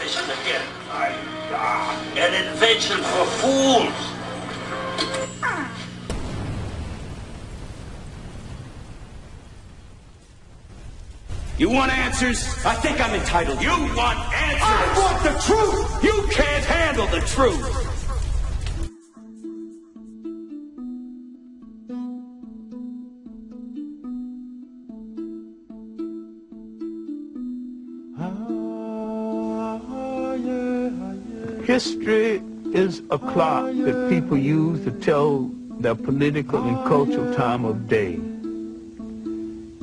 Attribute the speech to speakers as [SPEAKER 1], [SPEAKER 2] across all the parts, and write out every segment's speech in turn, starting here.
[SPEAKER 1] invention again. An invention for fools.
[SPEAKER 2] You want answers? I think I'm entitled. You want answers? I want the truth! You can't handle the truth!
[SPEAKER 3] History is a clock that people use to tell their political and cultural time of day.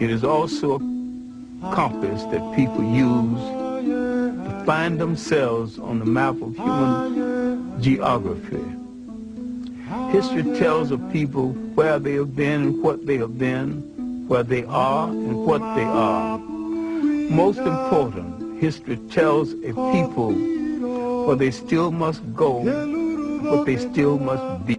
[SPEAKER 3] It is also a compass that people use to find themselves on the map of human geography. History tells of people where they have been and what they have been, where they are and what they are. Most important, history tells a people where they still must go, what they still must be.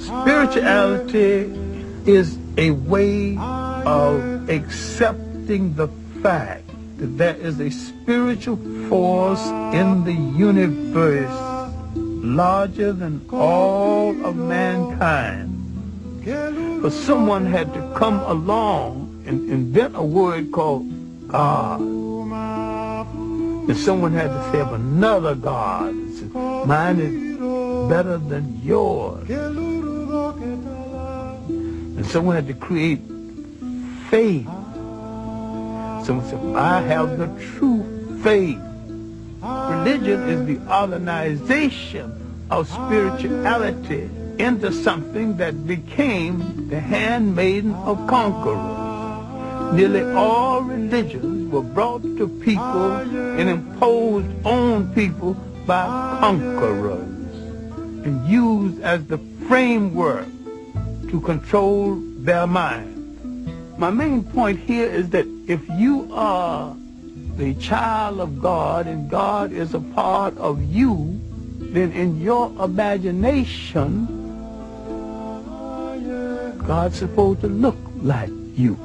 [SPEAKER 3] Spirituality is a way of accepting the fact that there is a spiritual force in the universe larger than all of mankind. But someone had to come along and invent a word called God. And someone had to say of another God, mine is better than yours. And someone had to create faith. Someone said, I have the true faith. Religion is the organization of spirituality into something that became the handmaiden of conquerors. Nearly all religions were brought to people and imposed on people by conquerors and used as the framework to control their mind. My main point here is that if you are the child of God and God is a part of you, then in your imagination, God's supposed to look like you.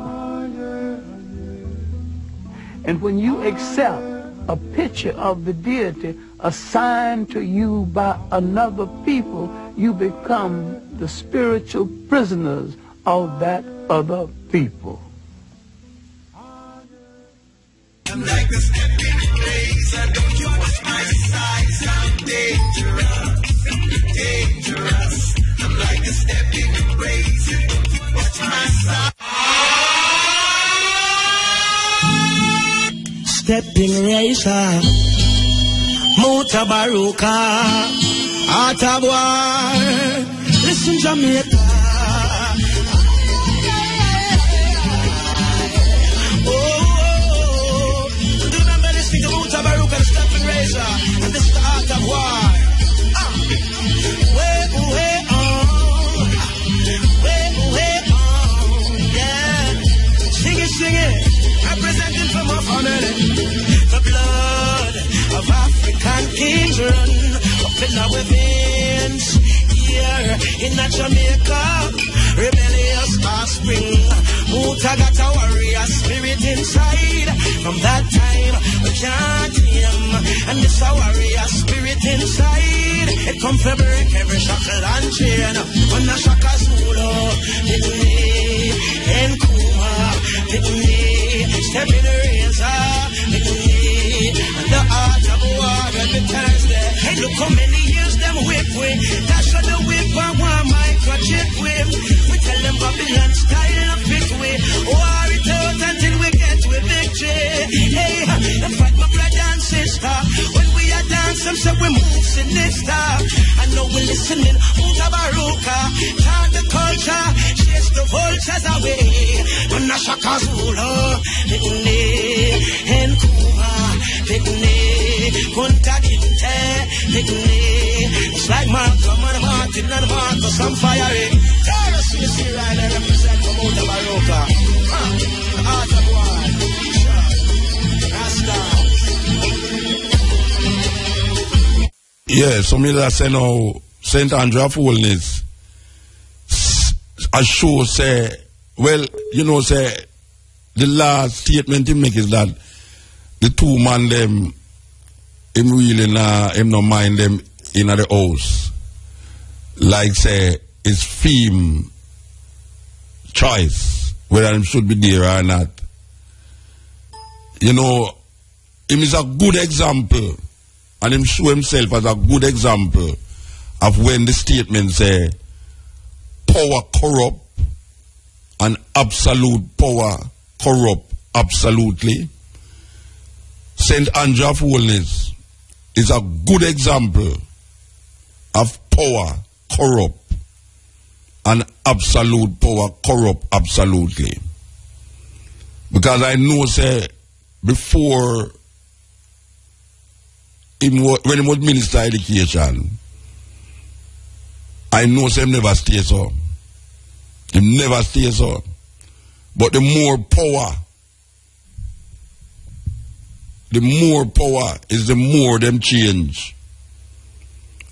[SPEAKER 3] And when you accept a picture of the deity assigned to you by another people, you become the spiritual prisoners of that other people.
[SPEAKER 4] I'm like a stepping razor, don't you watch my size, I'm dangerous, dangerous. I'm like a stepping razor, don't you watch my size. Stepping razor, Mutabaruka, Art of War, listen Jamaica. Mutabaruka, the Steppn razor, and this is the Art of War. Way on, yeah. Sing it, representing from our family. The blood of African kings run up in our veins. Here in Jamaica, rebellious offspring. Muta got a warrior spirit inside. From that time, we can't him. And this a warrior spirit inside. It come to break every shackle and chain. When the Shaka Zulu, Pitney, and Kuma, Pitney, Steppn razor, Pitney, and the Art of War every Thursday. Hey, look how many years them whip with. Dash of the whip and one microchip with. We tell them Babylon style of fit with. War it out until we get with victory. Hey, and fight my brother and sister. When we are dance them say we move sinister. I know we're listening. Mutabaruka, turn the culture, chase the vultures away. Manashaka Zula, Pekune, Enkuma, Pekune, Kunta Kinte, Pekune. It's like Malcolm and Martin and Marcus on fire. Tell us you see right there represent from Mutabaruka. The art of war, Rasta.
[SPEAKER 5] Yeah, so me that say now, St. Andrew of Holiness, I sure say, well, you know, say, the last statement he make is that the two man them, him really him no mind them in the house. Like say, it's theme choice, whether him should be there or not. You know, him is a good example. And him show himself as a good example of when the statement say power corrupt and absolute power corrupt absolutely. St. Andrew of Holiness is a good example of power corrupt and absolute power corrupt absolutely. Because I know say before when he was Minister of Education, I know him never stay so. He never stay so. But the more power is the more them change.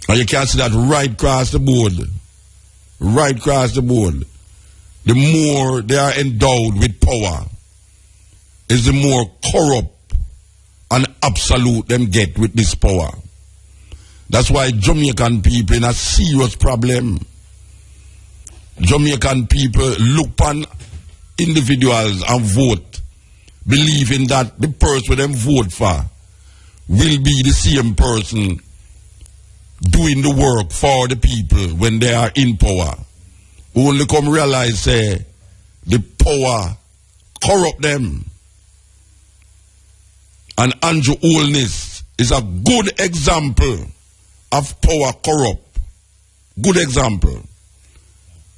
[SPEAKER 5] And you can see that right across the board. Right across the board. The more they are endowed with power is the more corrupt and absolute them get with this power. That's why Jamaican people in a serious problem. Jamaican people look upon individuals and vote, believing that the person them vote for will be the same person doing the work for the people when they are in power. Only come realize say the power corrupt them. And Andrew Holiness is a good example of power corrupt. Good example.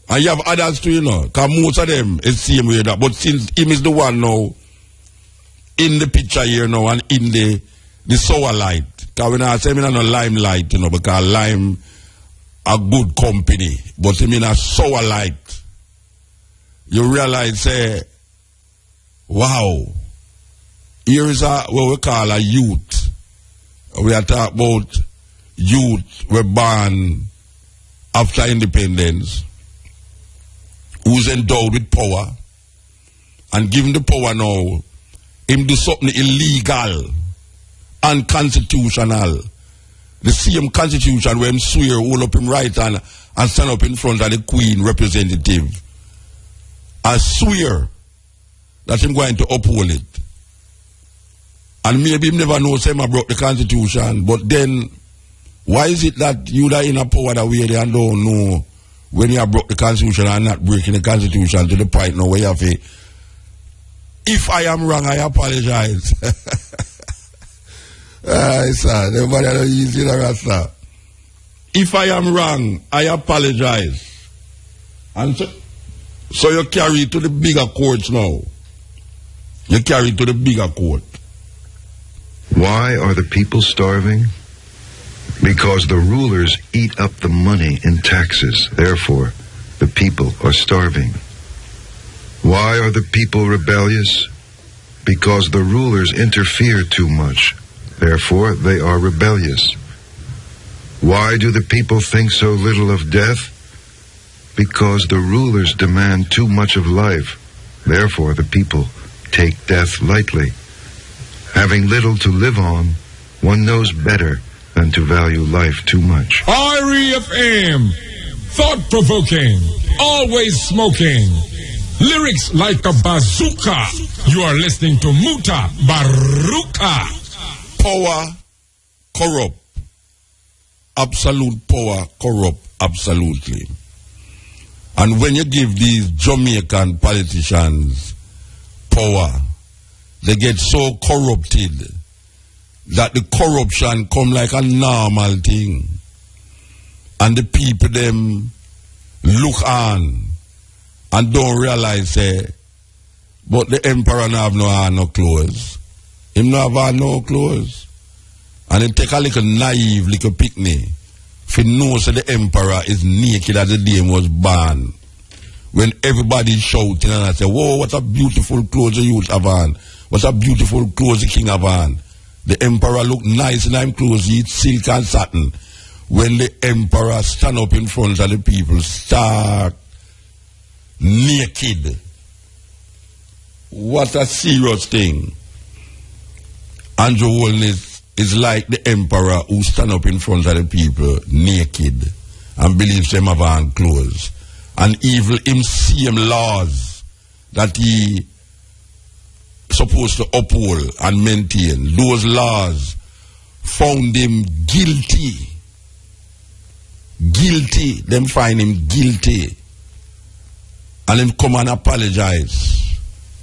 [SPEAKER 5] And you have others too, you know, because most of them is same way that. But since him is the one now in the picture here now and in the sour light. Because when I say I'm in a limelight, you know, because lime a good company, but him in a sour light, you realize, say, wow. Here is what we call a youth. We are talking about youth were born after independence, who's endowed with power, and given the power now, him do something illegal, unconstitutional. The same constitution where him swear, hold up him right hand and stand up in front of the Queen representative. I swear that him going to uphold it. And maybe him never knows him I broke the constitution, but then why is it that you that in a power that way and don't know when you have broke the constitution and not breaking the constitution to the point now where you have to, if I am wrong, I apologize. Nobody don't use it, Rasta. If I am wrong, I apologize. And so you carry it to the bigger courts now. You carry it to the bigger court.
[SPEAKER 6] Why are the people starving? Because the rulers eat up the money in taxes. Therefore, the people are starving. Why are the people rebellious? Because the rulers interfere too much. Therefore, they are rebellious. Why do the people think so little of death? Because the rulers demand too much of life. Therefore, the people take death lightly. Having little to live on, one knows better than to value life too much.
[SPEAKER 7] REFM, thought-provoking, always smoking, lyrics like a bazooka. You are listening to Mutabaruka.
[SPEAKER 5] Power corrupt. Absolute power corrupt absolutely. And when you give these Jamaican politicians power, they get so corrupted that the corruption come like a normal thing. And the people them look on and don't realize but the emperor no have no hand, no clothes. Him no have hand, no clothes. And it take a little naive, little picnic. If he knows that the emperor is naked as the day he was born. When everybody shouting and I say, whoa, what a beautiful clothes the youth have on. What a beautiful clothes the king have on. The emperor look nice in them clothes, he eat silk and satin. When the emperor stand up in front of the people, stark, naked. What a serious thing. Andrew Holness is like the emperor who stand up in front of the people, naked, and believes them have on clothes. And evil him same laws that he supposed to uphold and maintain. Those laws found him guilty. Guilty. Them find him guilty. And him come and apologize.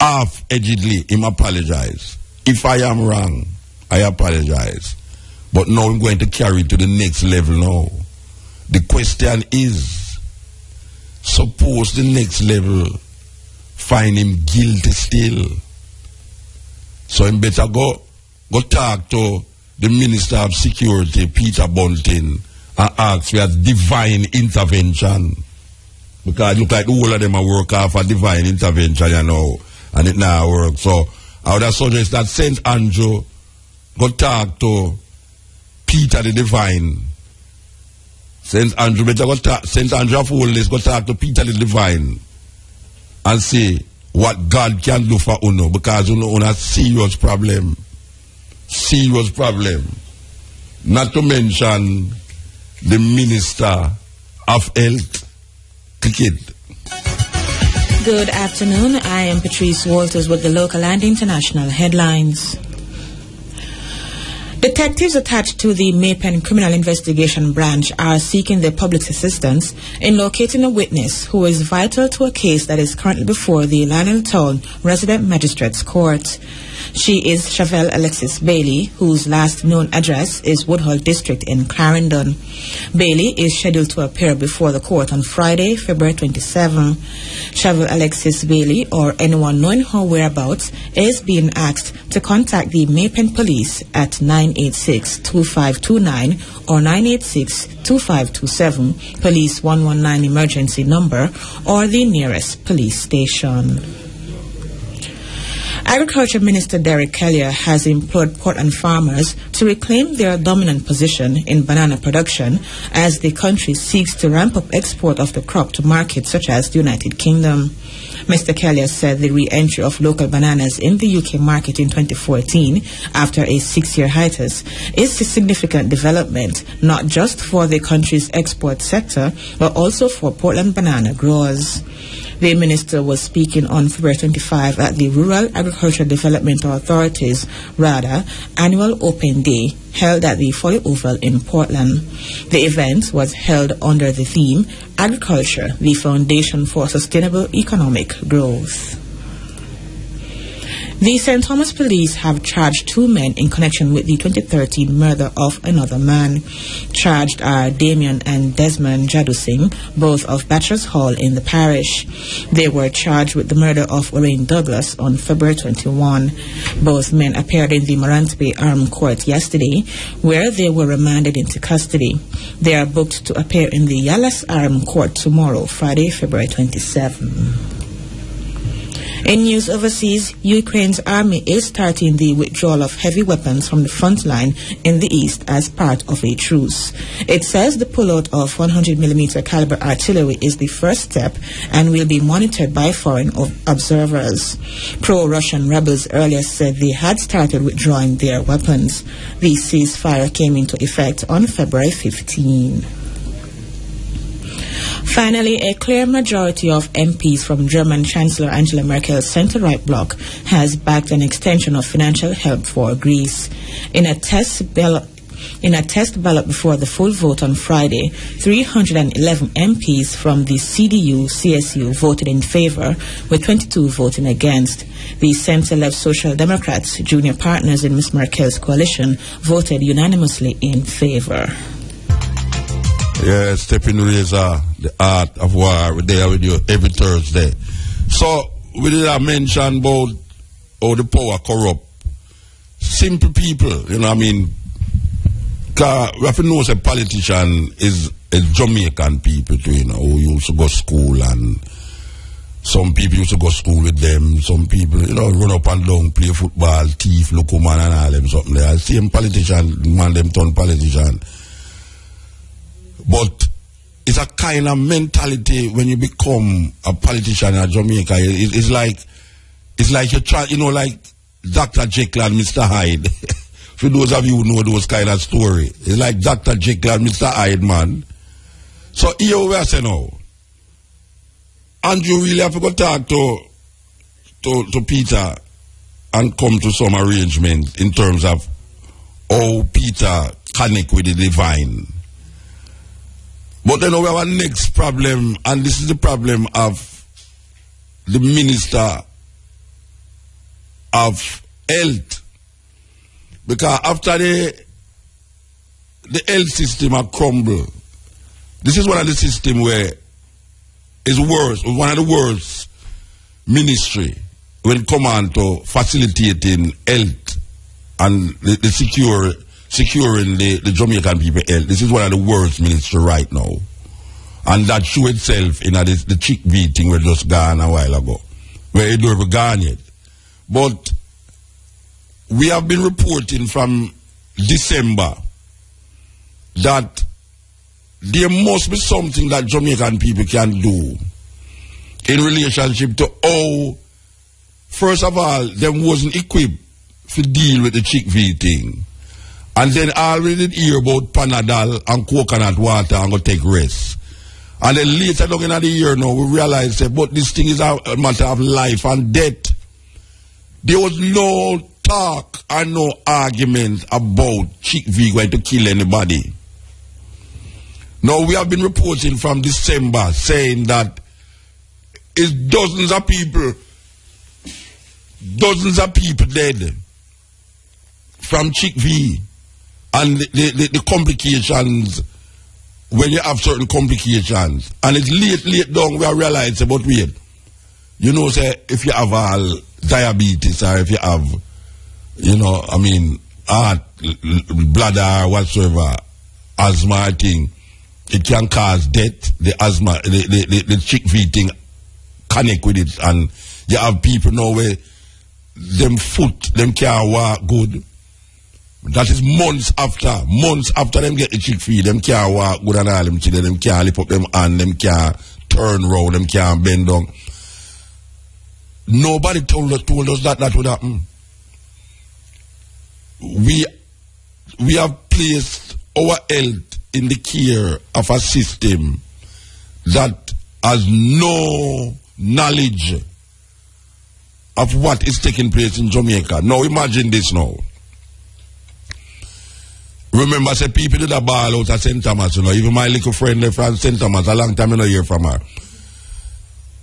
[SPEAKER 5] Half-edgedly, him apologize. If I am wrong, I apologize. But now I'm going to carry it to the next level now. The question is, suppose the next level find him guilty still. So him better go talk to the Minister of Security, Peter Bunting, and ask for a divine intervention. Because it look like the whole of them are work off a divine intervention, you know, and it now work. So I would have suggest that St. Andrew go talk to Peter the Divine. St. Andrew better go talk, St. Andrew of Holiness go talk to Peter the Divine and say what God can do for Uno, because Uno a serious problem. Serious problem. Not to mention the Minister of Health. Cricket.
[SPEAKER 8] Good afternoon. I am Patrice Walters with the local and international headlines. Detectives attached to the Maypen Criminal Investigation Branch are seeking the public's assistance in locating a witness who is vital to a case that is currently before the Lionel Town Resident Magistrates Court. She is Chevelle Alexis Bailey, whose last known address is Woodhull District in Clarendon. Bailey is scheduled to appear before the court on Friday, February 27. Chevelle Alexis Bailey, or anyone knowing her whereabouts, is being asked to contact the Maypen Police at 986-2529 or 986-2527, Police 119 emergency number, or the nearest police station. Agriculture Minister Derek Kellier has implored Portland farmers to reclaim their dominant position in banana production as the country seeks to ramp up export of the crop to markets such as the United Kingdom. Mr. Kellier said the re-entry of local bananas in the UK market in 2014 after a 6-year hiatus is a significant development, not just for the country's export sector, but also for Portland banana growers. The minister was speaking on February 25 at the Rural Agriculture Development Authority's RADA annual open day held at the Folly Oval in Portland. The event was held under the theme Agriculture, the Foundation for Sustainable Economic Growth. The St. Thomas Police have charged 2 men in connection with the 2013 murder of another man. Charged are Damien and Desmond Jadusing, both of Bachelor's Hall in the parish. They were charged with the murder of Lorraine Douglas on February 21. Both men appeared in the Morant Bay Arm Court yesterday, where they were remanded into custody. They are booked to appear in the Yallas Arm Court tomorrow, Friday, February 27. In news overseas, Ukraine's army is starting the withdrawal of heavy weapons from the front line in the east as part of a truce. It says the pullout of 100mm caliber artillery is the first step and will be monitored by foreign observers. Pro-Russian rebels earlier said they had started withdrawing their weapons. The ceasefire came into effect on February 15. Finally, a clear majority of MPs from German Chancellor Angela Merkel's centre-right bloc has backed an extension of financial help for Greece. In a test In a test ballot before the full vote on Friday, 311 MPs from the CDU-CSU voted in favor, with 22 voting against. The centre-left Social Democrats, junior partners in Ms. Merkel's coalition, voted unanimously in favor.
[SPEAKER 5] Yeah, Steppn Razor, the art of war, we're there with you every Thursday. So, we did a mention about how the power corrupt. Simple people, you know what I mean? Because we have to know that politician is Jamaican people too, you know, who used to go to school, and some people used to go to school with them, some people, you know, run up and down, play football, thief, local man and all them something there. Same politician, man them turn politician. But it's a kind of mentality when you become a politician in Jamaica. It's like you try, you know, like Dr. Jekyll and Mr. Hyde. For those of you who know those kind of story, it's like Dr. Jekyll and Mr. Hyde, man. So here we are saying now, and you really have to go talk to Peter and come to some arrangement in terms of how Peter connect with the divine. But then we have our next problem, and this is the problem of the Minister of Health. Because after the health system has crumbled, this is one of the systems where it's worse, one of the worst ministry when it comes on to facilitating health and the securing the Jamaican people health. This is one of the worst ministry right now. And that show itself in the chick V thing we just gone a while ago, where it never gone yet. But we have been reporting from December that there must be something that Jamaican people can do in relationship to how, first of all, them wasn't equipped to deal with the chick V thing. And then I already hear about Panadol and coconut water and go take rest. And then later down in the year now, we realize that but this thing is a matter of life and death. There was no talk and no argument about chick V going to kill anybody. Now we have been reporting from December saying that it's dozens of people dead from chick V. And the complications, when you have certain complications, and it's late down, we are realizing, but wait, you know, say, if you have all diabetes, or if you have, you know, I mean, heart, bladder, whatsoever, asthma thing, it can cause death. The asthma, the chick V thing connect with it, and you have people now where them can't walk good. That is months after them get the chick V, them can't walk good and all them children, them can't lift up them hand, them can't turn round, them can't bend down. Nobody told us that would happen. We have placed our health in the care of a system that has no knowledge of what is taking place in Jamaica. Now imagine this now. Remember, say people did a ball out at St. Thomas, you know. Even my little friend there from St. Thomas, a long time I don't hear from her.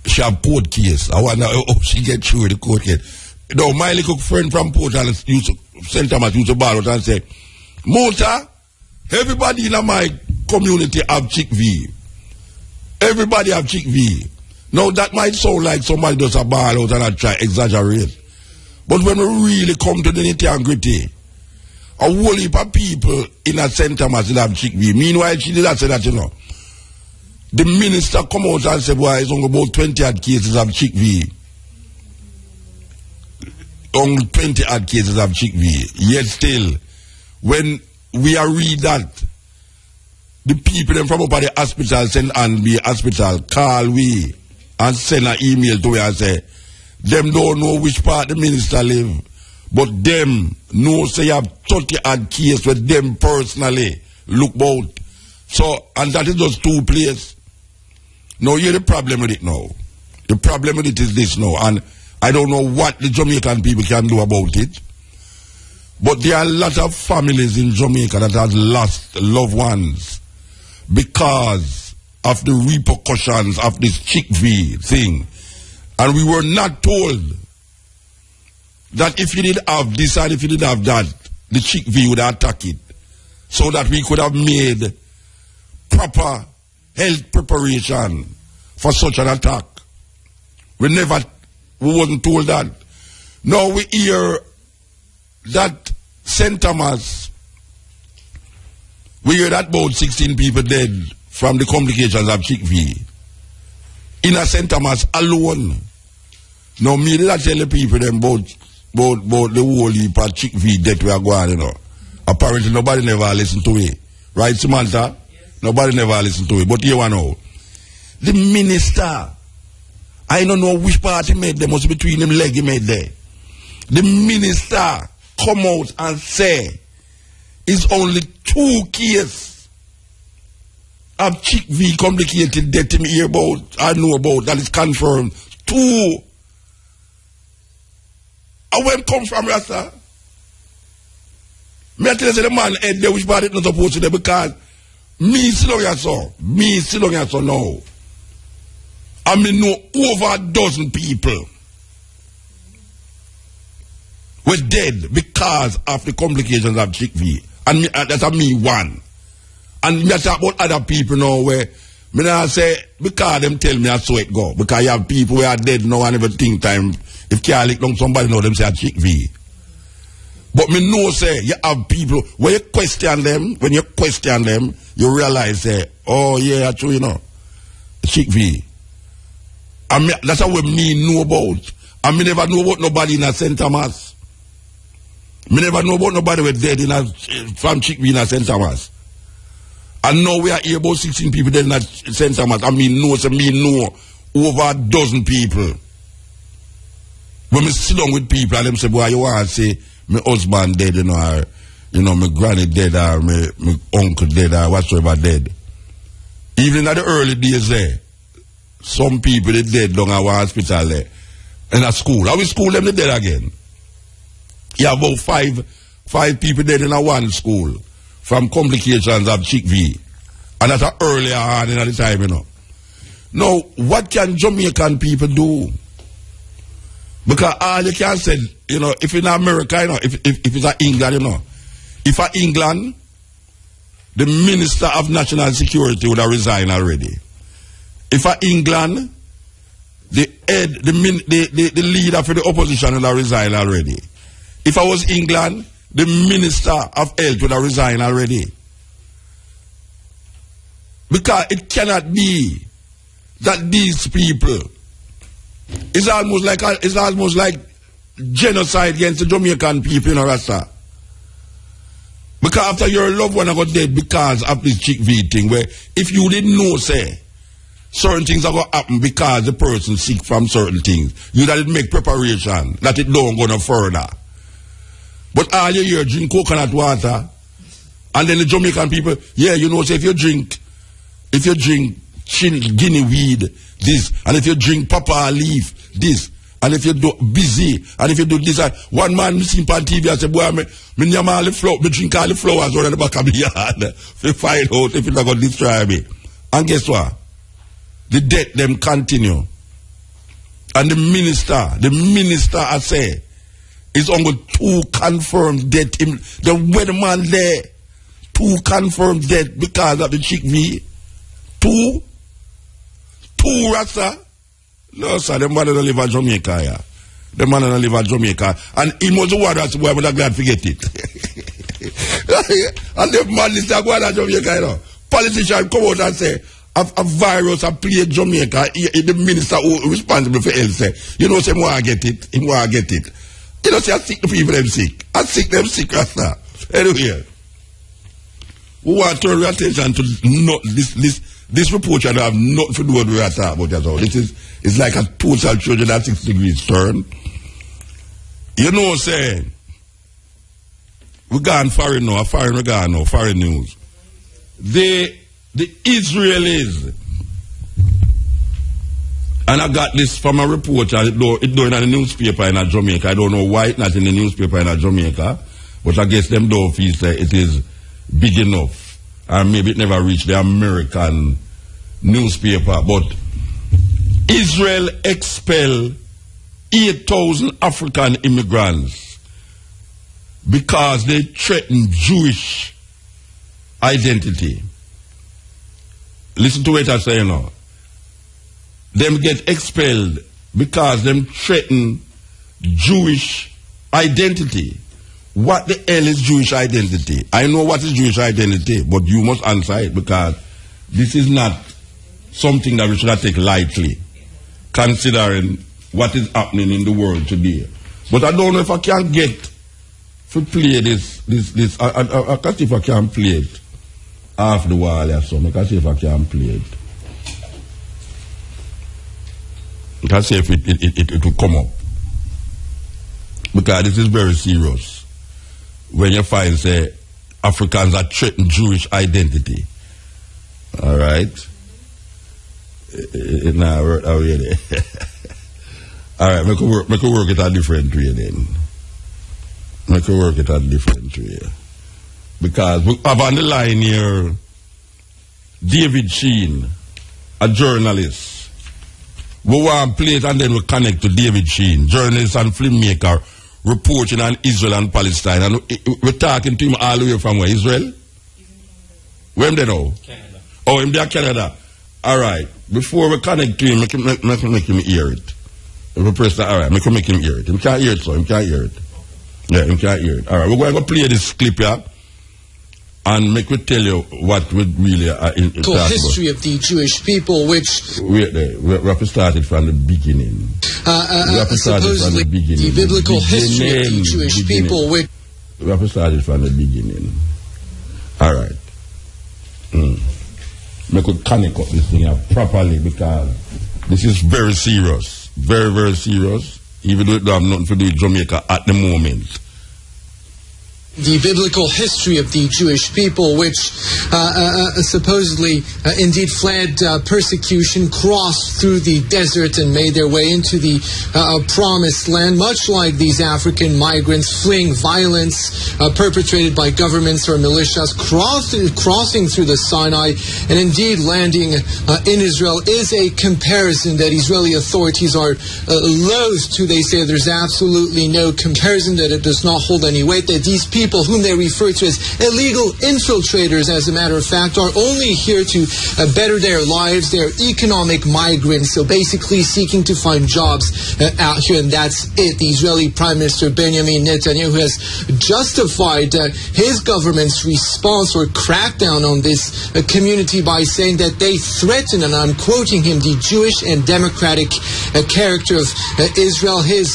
[SPEAKER 5] She have court case. I wonder how she get through the court case. No, my little friend from Portland St. Thomas used to ball out and say, Mota, everybody in my community have chick V. Everybody have chick V. Now that might sound like somebody does a ball out and I try exaggerate. But when we really come to the nitty and gritty, a whole heap of people in a St. Thomas will have chick V. Meanwhile, she did not say that, you know. The minister come out and said, well, it's only about 20 odd cases of chick V. Only 20 odd cases of chick V. Yet still, when we are read that, the people them from up at the hospital, St. Anne Hospital, call we and send an email to where I say, them don't know which part the minister live. But them know say you have 30 odd cases with them personally look about. So, and that is just two places. Now, here's the problem with it now. The problem with it is this now, and I don't know what the Jamaican people can do about it. But there are a lot of families in Jamaica that have lost loved ones because of the repercussions of this Chick V thing. And we were not told that if you did have this and if you did have that, the Chick V would attack it. So that we could have made proper health preparation for such an attack. We wasn't told that. Now we hear that St. Thomas, we hear that about 16 people dead from the complications of Chick V. In a St. Thomas alone. Now me did I tell the people them about the whole heap of Chick V death we are going, you know. Apparently nobody never listened to it. Right, Samantha? Yes. Nobody never listened to it. But you know, the minister, I don't know which part he made there, must be between them leg he made there. The minister come out and say it's only 2 cases of Chick V complicated death him hear about, I know about, that is confirmed. 2. And where come from, Rasta? Me tell you the man head there which part it not supposed to there because me still on so now. I mean know over a dozen people were dead because of the complications of Chick V. And me, that's a me one. And me talk about other people now where me not say because them tell me I saw it go. Because you have people who are dead now and everything time. If can't lick down somebody know them say a Chick V. But me know say you have people when you question them, you realize say, oh yeah, true, you know. Chick V. And me, that's how me know about. And me never know about nobody in a St. Thomas. Me never know about nobody who dead in a from Chick V in a St. Thomas. And now we are here about 16 people dead in a St. Thomas. And me know over a dozen people. When me sit down with people and them say, boy, you want to say my husband dead, you know, or, you know, my granny dead, or my uncle dead, or whatsoever dead. Even in the early days there, some people they dead down our hospital there. In a school. How we school them they dead again? You have about five people dead in a one school from complications of Chick V. And that's earlier on in the time, you know. Now, what can Jamaican people do? Because all you can say, you know, if in America, you know, if it's a England, you know, if a England, the Minister of National Security would have resigned already. If a England, the leader for the opposition would have resigned already. If I was England, the Minister of Health would have resigned already. Because it cannot be that these people, it's almost like genocide against the Jamaican people, you know, Rasta. Because after your loved one got dead because of this Chick V thing, where if you didn't know, say, certain things are going to happen because the person sick from certain things, you didn't make preparation that it don't go no further. But all you hear, drink coconut water, and then the Jamaican people, yeah, you know, say if you drink Guinea weed, this, and if you drink papa leaf, this, and if you do busy, and if you do this, one man seen on TV and say, boy, me drink all the flowers around the back of my yard to find out if it's not going to destroy me. And guess what? The death them continue. And the minister I say, is only 2 confirmed death. The weatherman there, 2 confirmed death because of the Chick V. 2 Rasta. No, sir, the man don't live in Jamaica, yeah. The man don't live in Jamaica. And he was the one that's why I'm glad to forget it. And the man is the one that's Jamaica, you know. Politician come out and say, a virus a plague Jamaica, the minister who responsible for health say, you know, say, he want to get it. You know, say, I sick the people, them sick. Rasta. Anyway, we want to turn your attention to not this report should have nothing to do with what we are talking about at all. It's like a total 360 degrees turn. You know, say, we gone foreign now, foreign news. The Israelis, and I got this from a reporter, it's doing in the newspaper in Jamaica. I don't know why it's not in the newspaper in Jamaica, But I guess them don't feel that it is big enough. And maybe it never reached the American newspaper. But Israel expelled 8,000 African immigrants because they threatened Jewish identity. Listen to what I say now. Them get expelled because them threaten Jewish identity. What the hell is Jewish identity? I know what is Jewish identity, but you must answer it because this is not something that we should take lightly, considering what is happening in the world today. But I don't know if I can get to play this. I can see if I can play it off the wall or something. I can see if I can play it. I can see if it will come up. Because this is very serious. When you find, say, Africans are threatening Jewish identity. All right? Nah, really. All right, make it work it a different way then. Make it work it a different way. Because we have on the line here David Sheen, a journalist. We want to play it and then we connect to David Sheen, journalist and filmmaker, reporting on Israel and Palestine. And we're talking to him all the way from where? Israel? Where am they now? Canada. Oh, him there, Canada. All right. Before we connect to him, make him hear it. If we press that, all right, make him hear it. He can't hear it, so he can't hear it. Yeah, he can't hear it. All right, we're going to play this clip here. And make me tell you what we really are in the
[SPEAKER 9] history of the Jewish people, which...
[SPEAKER 5] We have to start it from the beginning. We have to start it from the beginning.
[SPEAKER 9] The biblical history of the Jewish people, which...
[SPEAKER 5] We have to start it from the beginning. All right. Make we connect up this thing up properly because this is very serious. Very, very serious. Even though it don't have nothing to do with Jamaica at the moment.
[SPEAKER 9] The biblical history of the Jewish people, which supposedly indeed fled persecution, crossed through the desert and made their way into the promised land, much like these African migrants fleeing violence perpetrated by governments or militias, crossing through the Sinai and indeed landing in Israel is a comparison that Israeli authorities are loath to. They say there's absolutely no comparison, that it does not hold any weight, that these people whom they refer to as illegal infiltrators, as a matter of fact, are only here to better their lives. They're economic migrants, so basically seeking to find jobs out here, and that's it. The Israeli Prime Minister Benjamin Netanyahu has justified his government's response or crackdown on this community by saying that they threaten, and I'm quoting him, the Jewish and democratic character of Israel. His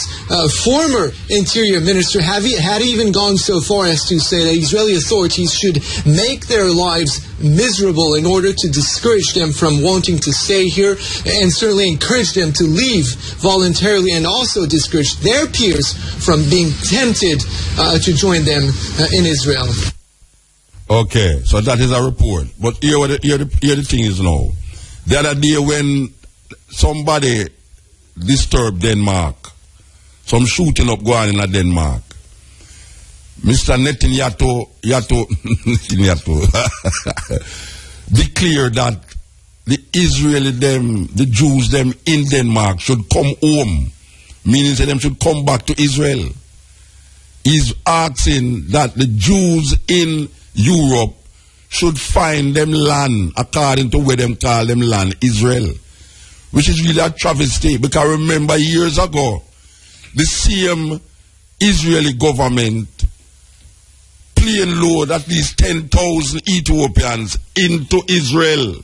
[SPEAKER 9] former interior minister had even gone so far as to say that Israeli authorities should make their lives miserable in order to discourage them from wanting to stay here, and certainly encourage them to leave voluntarily, and also discourage their peers from being tempted to join them in Israel.
[SPEAKER 5] Okay, so that is a report. But here the thing is now. The other day when somebody disturbed Denmark, some shooting up going on in Denmark, Mr. Netanyahu declared that the Israeli the Jews in Denmark should come home, meaning that them should come back to Israel. He's asking that the Jews in Europe should find them land according to where them call them land, Israel, which is really a travesty, because remember years ago, the same Israeli government plane load at least 10,000 Ethiopians into Israel.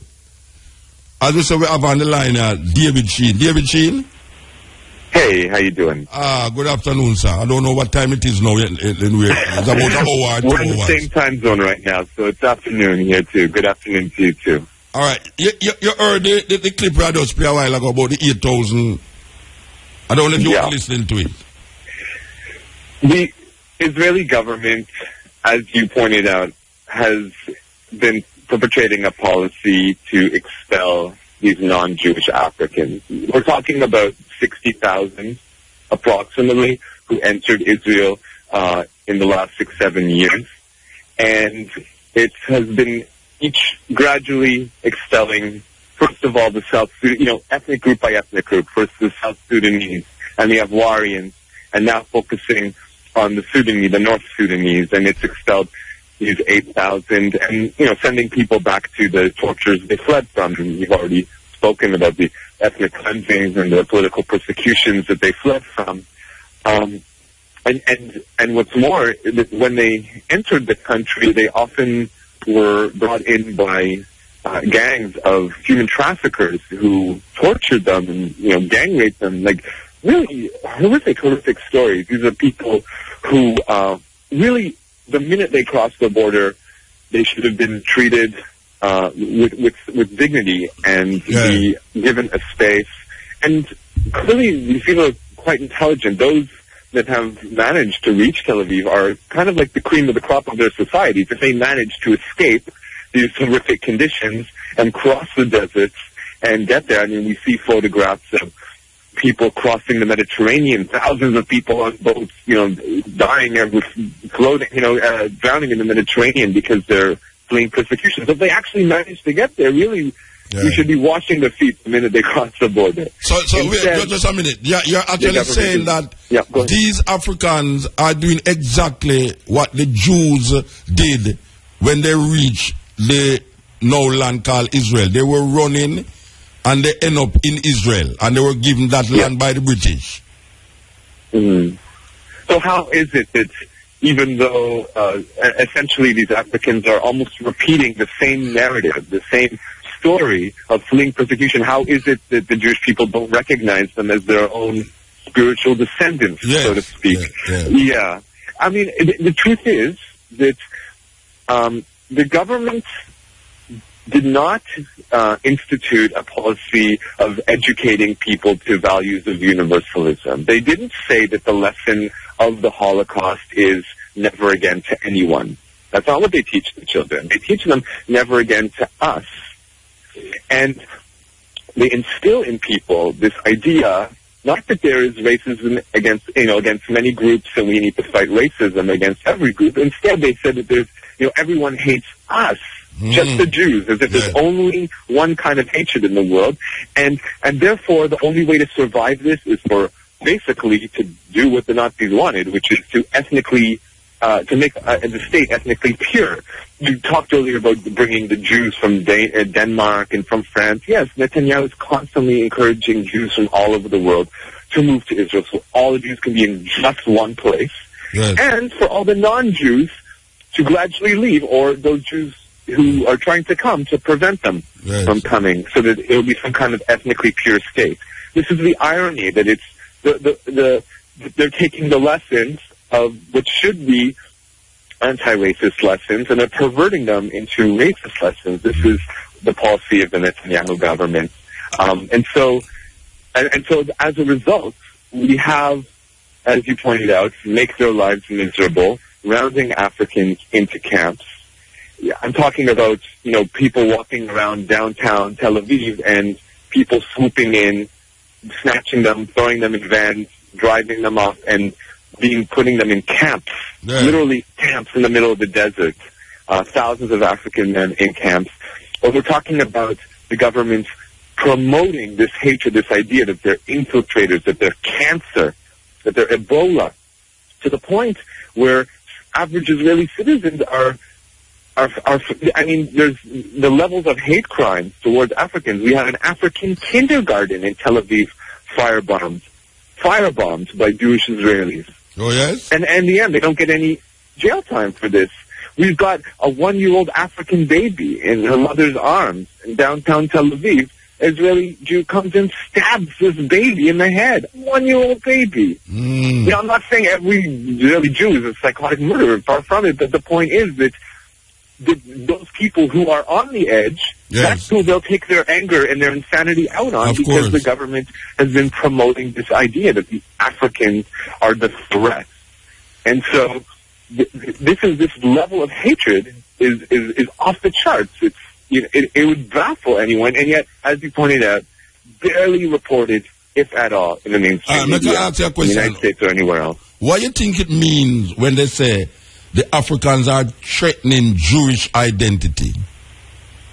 [SPEAKER 5] As we say, we have on the line David Sheen. David Sheen?
[SPEAKER 10] Hey, how you doing?
[SPEAKER 5] Good afternoon, sir. I don't know what time it is now. It's about an hour.
[SPEAKER 10] We're in the same time zone right now, so it's afternoon here too. Good afternoon to you too.
[SPEAKER 5] All right. You heard the clip I just played a while ago about the 8,000. I don't know if you were listening to it.
[SPEAKER 10] The Israeli government, as you pointed out, has been perpetrating a policy to expel these non-Jewish Africans. We're talking about 60,000 approximately who entered Israel in the last 6-7 years, and it has been each gradually expelling, first of all, the South Sudan, ethnic group by ethnic group. First the South Sudanese and the Ivorians, and now focusing on the Sudanese, the North Sudanese, and it's expelled these 8,000, and sending people back to the tortures they fled from. And you've already spoken about the ethnic cleansings and the political persecutions that they fled from. And what's more, when they entered the country, they often were brought in by gangs of human traffickers who tortured them and gang raped them. Like really horrific stories. These are people who really, the minute they crossed the border, they should have been treated with dignity and be given a space. And clearly, these people are quite intelligent. Those that have managed to reach Tel Aviv are kind of like the cream of the crop of their societies. If they manage to escape these horrific conditions and cross the deserts and get there, I mean, we see photographs of people crossing the Mediterranean, thousands of people on boats, dying or floating, drowning in the Mediterranean because they're fleeing persecution. So if they actually manage to get there, really, we should be washing their feet the minute they cross the border.
[SPEAKER 5] So wait, just a minute. You're actually saying that these Africans are doing exactly what the Jews did when they reached the now land called Israel. They were running and they end up in Israel, and they were given that land by the British.
[SPEAKER 10] Mm-hmm. So how is it that even though essentially these Africans are almost repeating the same narrative, the same story of fleeing persecution, how is it that the Jewish people don't recognize them as their own spiritual descendants, so to speak? Yeah. I mean, the truth is that the government did not institute a policy of educating people to values of universalism. They didn't say that the lesson of the Holocaust is never again to anyone. That's not what they teach the children. They teach them never again to us. And they instill in people this idea, not that there is racism against many groups and we need to fight racism against every group. Instead, they said that there's, everyone hates us. Just the Jews, as if there's only one kind of hatred in the world, and therefore the only way to survive this is for basically to do what the Nazis wanted, which is to ethnically to make the state ethnically pure. You talked earlier about bringing the Jews from Denmark and from France. Yes, Netanyahu is constantly encouraging Jews from all over the world to move to Israel, so all the Jews can be in just one place, and for all the non-Jews to gradually leave, or those Jews who are trying to come to prevent them from coming, so that it will be some kind of ethnically pure state. This is the irony, that it's they're taking the lessons of what should be anti-racist lessons, and they're perverting them into racist lessons. This is the policy of the Netanyahu government. And so as a result, we have, as you pointed out, make their lives miserable, rounding Africans into camps. Yeah, I'm talking about, people walking around downtown Tel Aviv and people swooping in, snatching them, throwing them in vans, driving them off, and putting them in camps, literally camps in the middle of the desert. Thousands of African men in camps. Or we're talking about the government promoting this hatred, this idea that they're infiltrators, that they're cancer, that they're Ebola, to the point where average Israeli citizens there's the levels of hate crimes towards Africans. We have an African kindergarten in Tel Aviv firebombed by Jewish Israelis.
[SPEAKER 5] Oh, yes?
[SPEAKER 10] And in the end, they don't get any jail time for this. We've got a 1-year-old African baby in her mother's arms in downtown Tel Aviv. Israeli Jew comes and stabs this baby in the head. 1-year-old baby. I'm not saying every Israeli Jew is a psychotic murderer. Far from it. But the point is that those people who are on the edge, that's who they'll take their anger and their insanity out on, because the government has been promoting this idea that the Africans are the threat. And so this level of hatred is off the charts. It would baffle anyone, and yet, as you pointed out, barely reported, if at all, in the mainstream media in the United States or anywhere else.
[SPEAKER 5] what do you think it means when they say the Africans are threatening Jewish identity?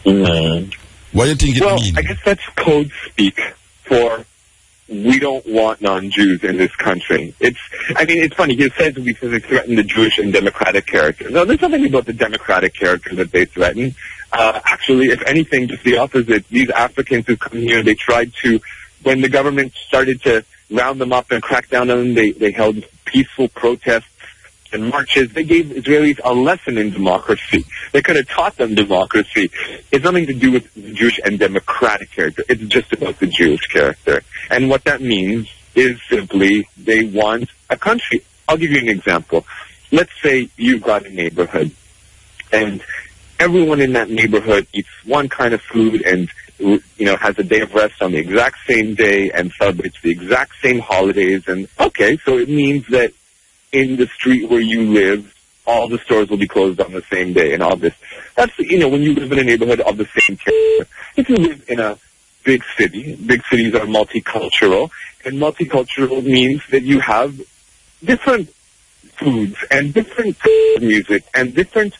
[SPEAKER 5] What do you think it means?
[SPEAKER 10] Well, I guess that's code speak for we don't want non-Jews in this country. It's funny. He says we threaten the Jewish and democratic character. No, there's nothing about the democratic character that they threaten. Actually, if anything, just the opposite. These Africans who come here, they tried to, when the government started to round them up and crack down on them, they held peaceful protests and marches. They gave Israelis a lesson in democracy. They could have taught them democracy. It's nothing to do with the Jewish and democratic character. It's just about the Jewish character. And what that means is simply they want a country. I'll give you an example. Let's say you've got a neighborhood, and everyone in that neighborhood eats one kind of food and has a day of rest on the exact same day and celebrates the exact same holidays. And okay, so it means that in the street where you live, all the stores will be closed on the same day and all this. That's, when you live in a neighborhood of the same character. If you live in a big city, big cities are multicultural, and multicultural means that you have different foods and different music and different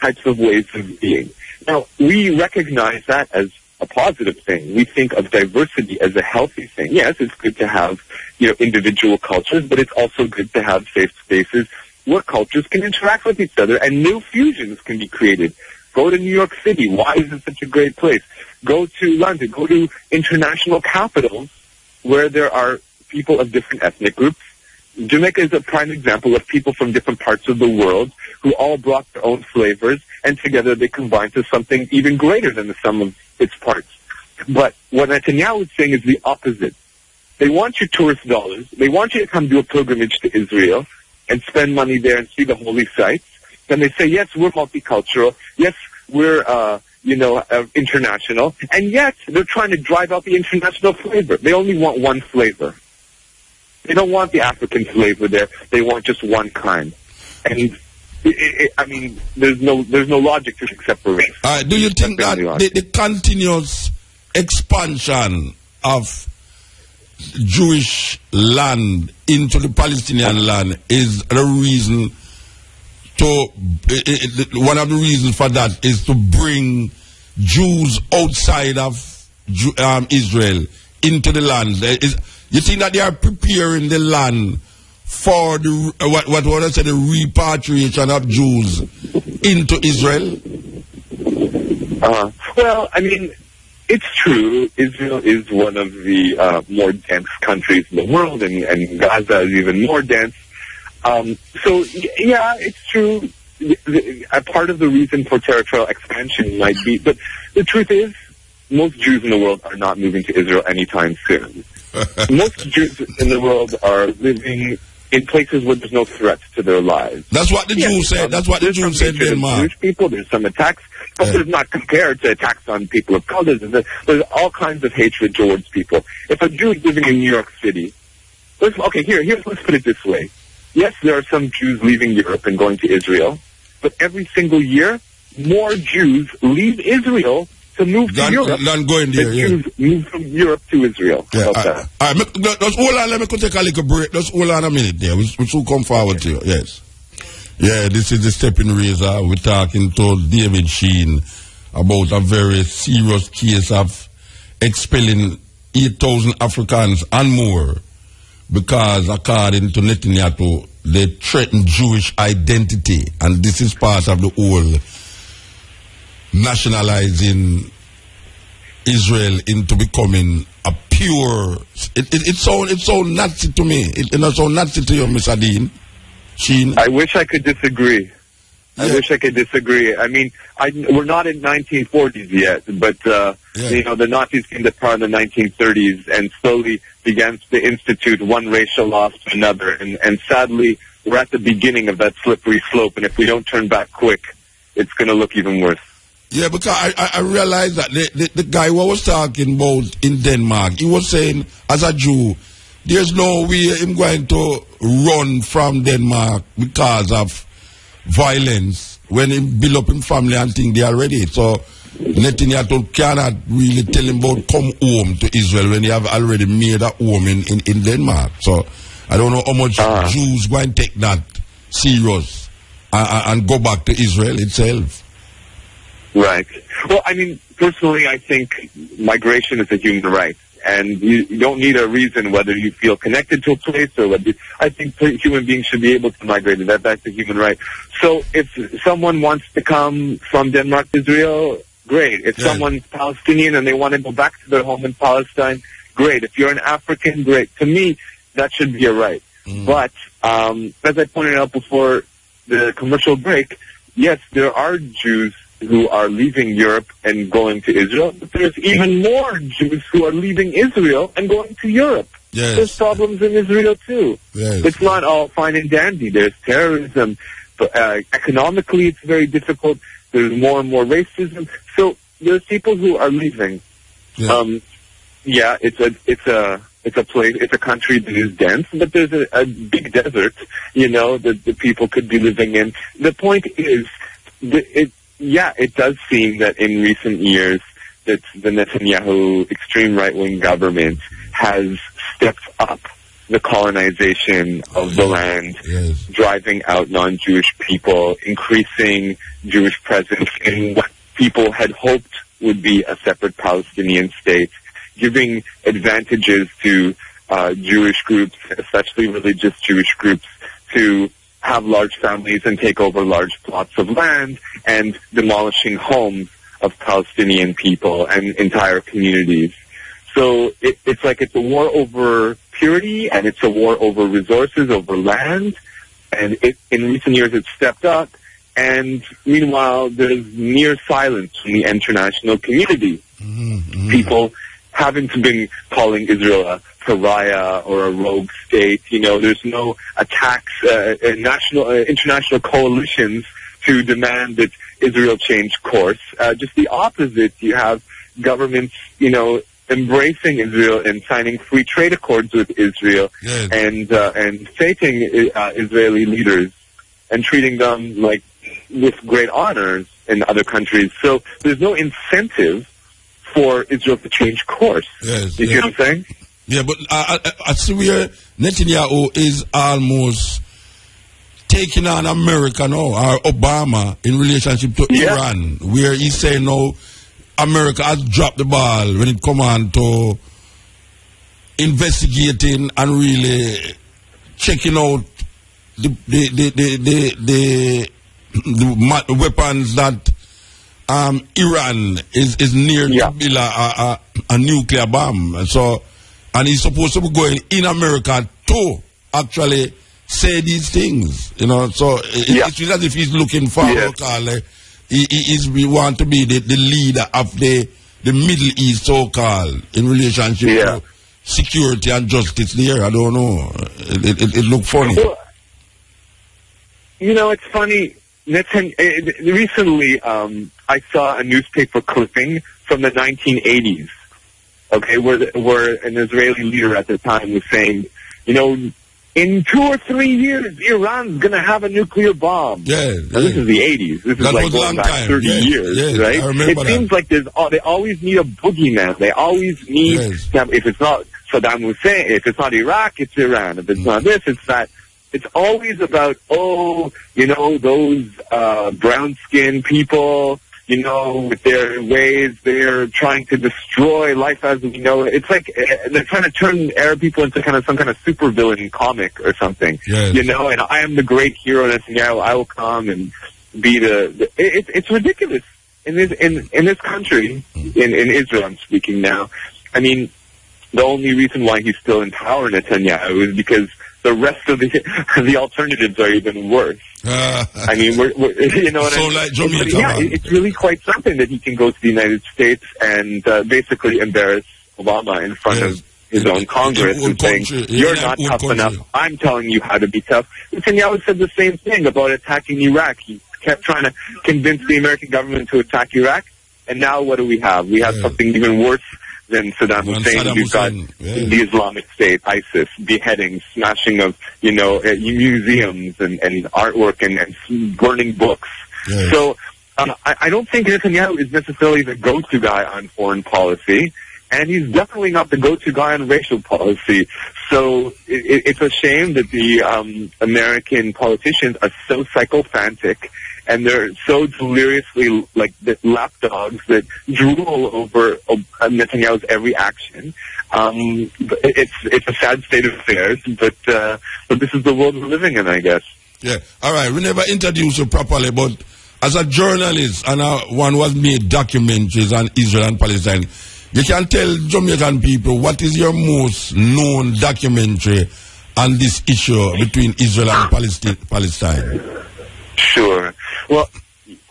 [SPEAKER 10] types of ways of being. Now, we recognize that as a positive thing. We think of diversity as a healthy thing. Yes, it's good to have, individual cultures, but it's also good to have safe spaces where cultures can interact with each other and new fusions can be created. Go to New York City. Why is it such a great place? Go to London. Go to international capitals where there are people of different ethnic groups. Jamaica is a prime example of people from different parts of the world who all brought their own flavors, and together they combined to something even greater than the sum of its parts. But what Netanyahu is saying is the opposite. They want your tourist dollars. They want you to come do a pilgrimage to Israel and spend money there and see the holy sites. Then they say, yes, we're multicultural. Yes, we're, international. And yet they're trying to drive out the international flavor. They only want one flavor. They don't want the African flavor there. They want just one kind. And there's no logic to accept for race.
[SPEAKER 5] Do you think that the continuous expansion of Jewish land into the Palestinian land is the reason one of the reasons for that is to bring Jews outside of Israel into the land? You think that they are preparing the land for the the repatriation of Jews into Israel?
[SPEAKER 10] Well, it's true. Israel is one of the more dense countries in the world, and Gaza is even more dense. So, yeah, it's true. A part of the reason for territorial expansion might be, but the truth is, most Jews in the world are not moving to Israel anytime soon. Most Jews in the world are living in places where there's no threat to their lives.
[SPEAKER 5] That's what the Jews said. That's what the Jews said.
[SPEAKER 10] Jewish people, there's some attacks, but there's not compared to attacks on people of color. There's all kinds of hatred towards people. If a Jew is living in New York City, let's put it this way. Yes, there are some Jews leaving Europe and going to Israel, but every single year, more Jews leave Israel to move to Europe. Jews move from Europe to Israel.
[SPEAKER 5] Yeah, just hold on, let me take a little break. Just hold on a minute there. We should come forward to you. Yes. Yeah, this is the Steppn Razor. We're talking to David Sheen about a very serious case of expelling 8,000 Africans and more because, according to Netanyahu, they threaten Jewish identity, and this is part of the whole nationalizing Israel into becoming a pure. It's so Nazi to me. It's so Nazi to you, Mr. Dean. Sheen.
[SPEAKER 10] I wish I could disagree. I wish I could disagree. We're not in 1940s yet, but the Nazis came to power in the 1930s and slowly began to institute one racial law to another. And sadly, we're at the beginning of that slippery slope. And if we don't turn back quick, it's going to look even worse.
[SPEAKER 5] Yeah, because I realized that the guy who I was talking about in Denmark, he was saying, as a Jew, there's no way I'm going to run from Denmark because of violence when he build up in family and think they are ready. So Netanyahu cannot really tell him about come home to Israel when he have already made a home in Denmark. So I don't know how much Jews go and take that serious and go back to Israel itself.
[SPEAKER 10] Right. Well, I mean, personally, I think migration is a human right. And you don't need a reason whether you feel connected to a place or whether... I think human beings should be able to migrate. That's a human right. So if someone wants to come from Denmark to Israel, great. If someone's Palestinian and they want to go back to their home in Palestine, great. If you're an African, great. To me, that should be a right. But as I pointed out before the commercial break, yes, there are Jews who are leaving Europe and going to Israel, but there's even more Jews who are leaving Israel and going to Europe.
[SPEAKER 5] Yes.
[SPEAKER 10] There's problems in Israel too.
[SPEAKER 5] Yes.
[SPEAKER 10] It's not all fine and dandy. There's terrorism. But, economically, it's very difficult. There's more and more racism. So there's people who are leaving.
[SPEAKER 5] Yeah.
[SPEAKER 10] It's a place, it's a country that is dense, but there's a big desert, that the people could be living in. The point is, it does seem that in recent years that the Netanyahu extreme right-wing government has stepped up the colonization of the land, driving out non-Jewish people, increasing Jewish presence in what people had hoped would be a separate Palestinian state, giving advantages to Jewish groups, especially religious Jewish groups, to have large families and take over large plots of land, and demolishing homes of Palestinian people and entire communities. So it's like it's a war over purity, and it's a war over resources, over land, and in recent years it's stepped up, and meanwhile there's near silence from the international community. People haven't been calling Israel a pariah or a rogue state. There's no attacks, international coalitions to demand that Israel change course. Just the opposite. You have governments, embracing Israel and signing free trade accords with Israel, and faking Israeli leaders and treating them like with great honors in other countries. So there's no incentive for Israel to change course. You see what I'm saying?
[SPEAKER 5] Yeah, but I see where Netanyahu is almost taking on America now, or Obama, in relationship to Iran, where he's saying now America has dropped the ball when it comes on to investigating and really checking out the weapons that Iran is near to build a nuclear bomb. So, and he's supposed to be going in America to actually say these things, So it's as if he's looking for local. He want to be the leader of the Middle East, so-called, in relationship to security and justice there. I don't know. It looked funny.
[SPEAKER 10] Well, it's funny. Recently, I saw a newspaper clipping from the 1980s, where an Israeli leader at the time was saying, in 2 or 3 years, Iran's going to have a nuclear bomb. Now, this is the 80s. This is like going back 30 years, right? It seems like they always need a boogeyman. They always need to have, if it's not Saddam Hussein, if it's not Iraq, it's Iran. If it's not this, it's that. It's always about, those brown-skinned people, with their ways, they're trying to destroy life as we know it. It's like they're trying to turn Arab people into some kind of supervillain comic or something, and I am the great hero, Netanyahu, I will come and be it's ridiculous. In this country, in Israel I'm speaking now, I mean, the only reason why he's still in power, Netanyahu, is because the rest of the alternatives are even worse. I mean, we're you know what I mean?
[SPEAKER 5] Like Jamaica,
[SPEAKER 10] it's really quite something that he can go to the United States and basically embarrass Obama in front of his own Congress and saying, you're not tough enough. I'm telling you how to be tough. Netanyahu said the same thing about attacking Iraq. He kept trying to convince the American government to attack Iraq. And now what do we have? We have something even worse than Saddam Hussein. We've got the Islamic State, ISIS, beheadings, smashing of, museums and artwork and burning books. So I don't think Netanyahu is necessarily the go-to guy on foreign policy. and he's definitely not the go-to guy on racial policy. So it's a shame that the American politicians are so sycophantic, and they're so deliriously like lapdogs that drool over Netanyahu's every action. It's a sad state of affairs, but this is the world we're living in, I guess.
[SPEAKER 5] Yeah. All right. We never introduced you properly, but as a journalist and one who has made documentaries on Israel and Palestine, you can tell Jamaican people what is your most known documentary on this issue between Israel and Palestine.
[SPEAKER 10] Sure. Well,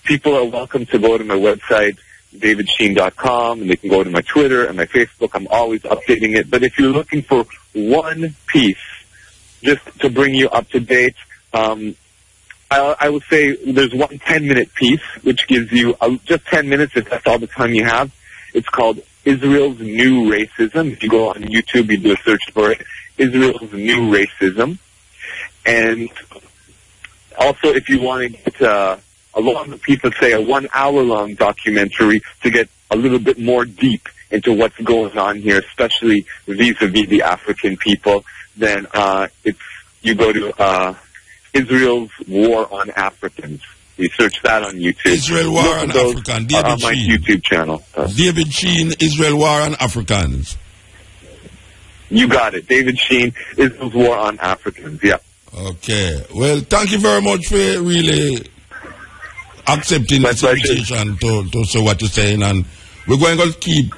[SPEAKER 10] people are welcome to go to my website, davidsheen.com, and they can go to my Twitter and my Facebook. I'm always updating it. But if you're looking for one piece, just to bring you up to date, I would say there's one 10-minute piece, which gives you just 10 minutes if that's all the time you have. It's called Israel's New Racism. If you go on YouTube, you do a search for it, Israel's New Racism. And also, if you want to get a longer piece, let's say a 1 hour long documentary to get a little bit more deep into what's going on here, especially vis-a-vis the African people, then you go to Israel's War on Africans. You search that on YouTube.
[SPEAKER 5] Israel War on Africans. David
[SPEAKER 10] on my YouTube channel.
[SPEAKER 5] David Sheen, Israel War on Africans.
[SPEAKER 10] You got it. David Sheen, Israel's War on Africans. Yeah.
[SPEAKER 5] Okay. Well, thank you very much for really accepting this invitation to say what you're saying, and we're going to keep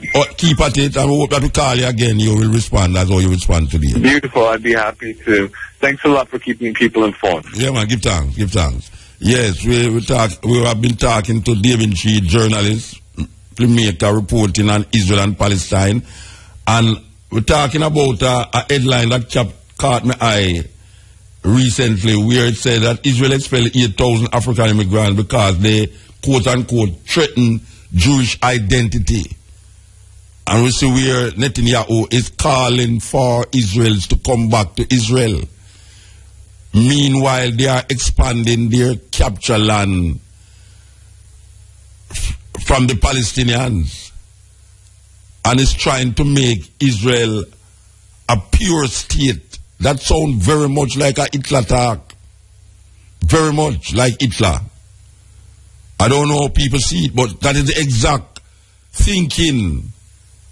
[SPEAKER 5] at it, and we hope that we call you again. You will respond as how you respond today.
[SPEAKER 10] Beautiful. I'd be happy to. Thanks a lot for keeping people informed.
[SPEAKER 5] Yeah, man. Give thanks. Yes, we have been talking to David Sheen, journalist, filmmaker, reporting on Israel and Palestine, and we're talking about a headline that caught my eye recently, where it said that Israel expelled 8,000 African immigrants because they, quote-unquote, threaten Jewish identity. And we see where Netanyahu is calling for Israelis to come back to Israel. Meanwhile, they are expanding their capture land from the Palestinians. And is trying to make Israel a pure state. That sounds very much like a Hitler talk. Very much like Hitler. I don't know how people see it, but that is the exact thinking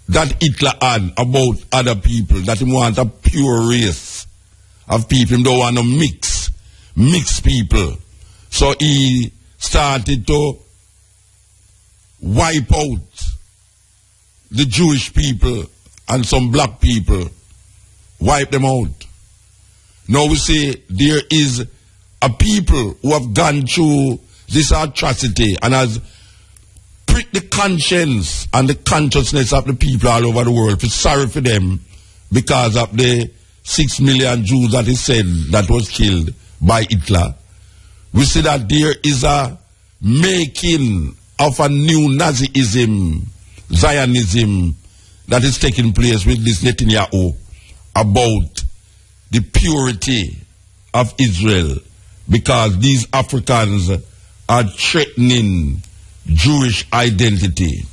[SPEAKER 5] that Hitler had about other people, that he want a pure race of people. He don't want to mix people. So he started to wipe out the Jewish people and some black people. Wipe them out. Now we say there is a people who have gone through this atrocity and has pricked the conscience and the consciousness of the people all over the world. Feel sorry for them because of the 6 million Jews that is said that was killed by Hitler. We see that there is a making of a new Nazism, Zionism, that is taking place with this Netanyahu about the purity of Israel, because these Africans are threatening Jewish identity.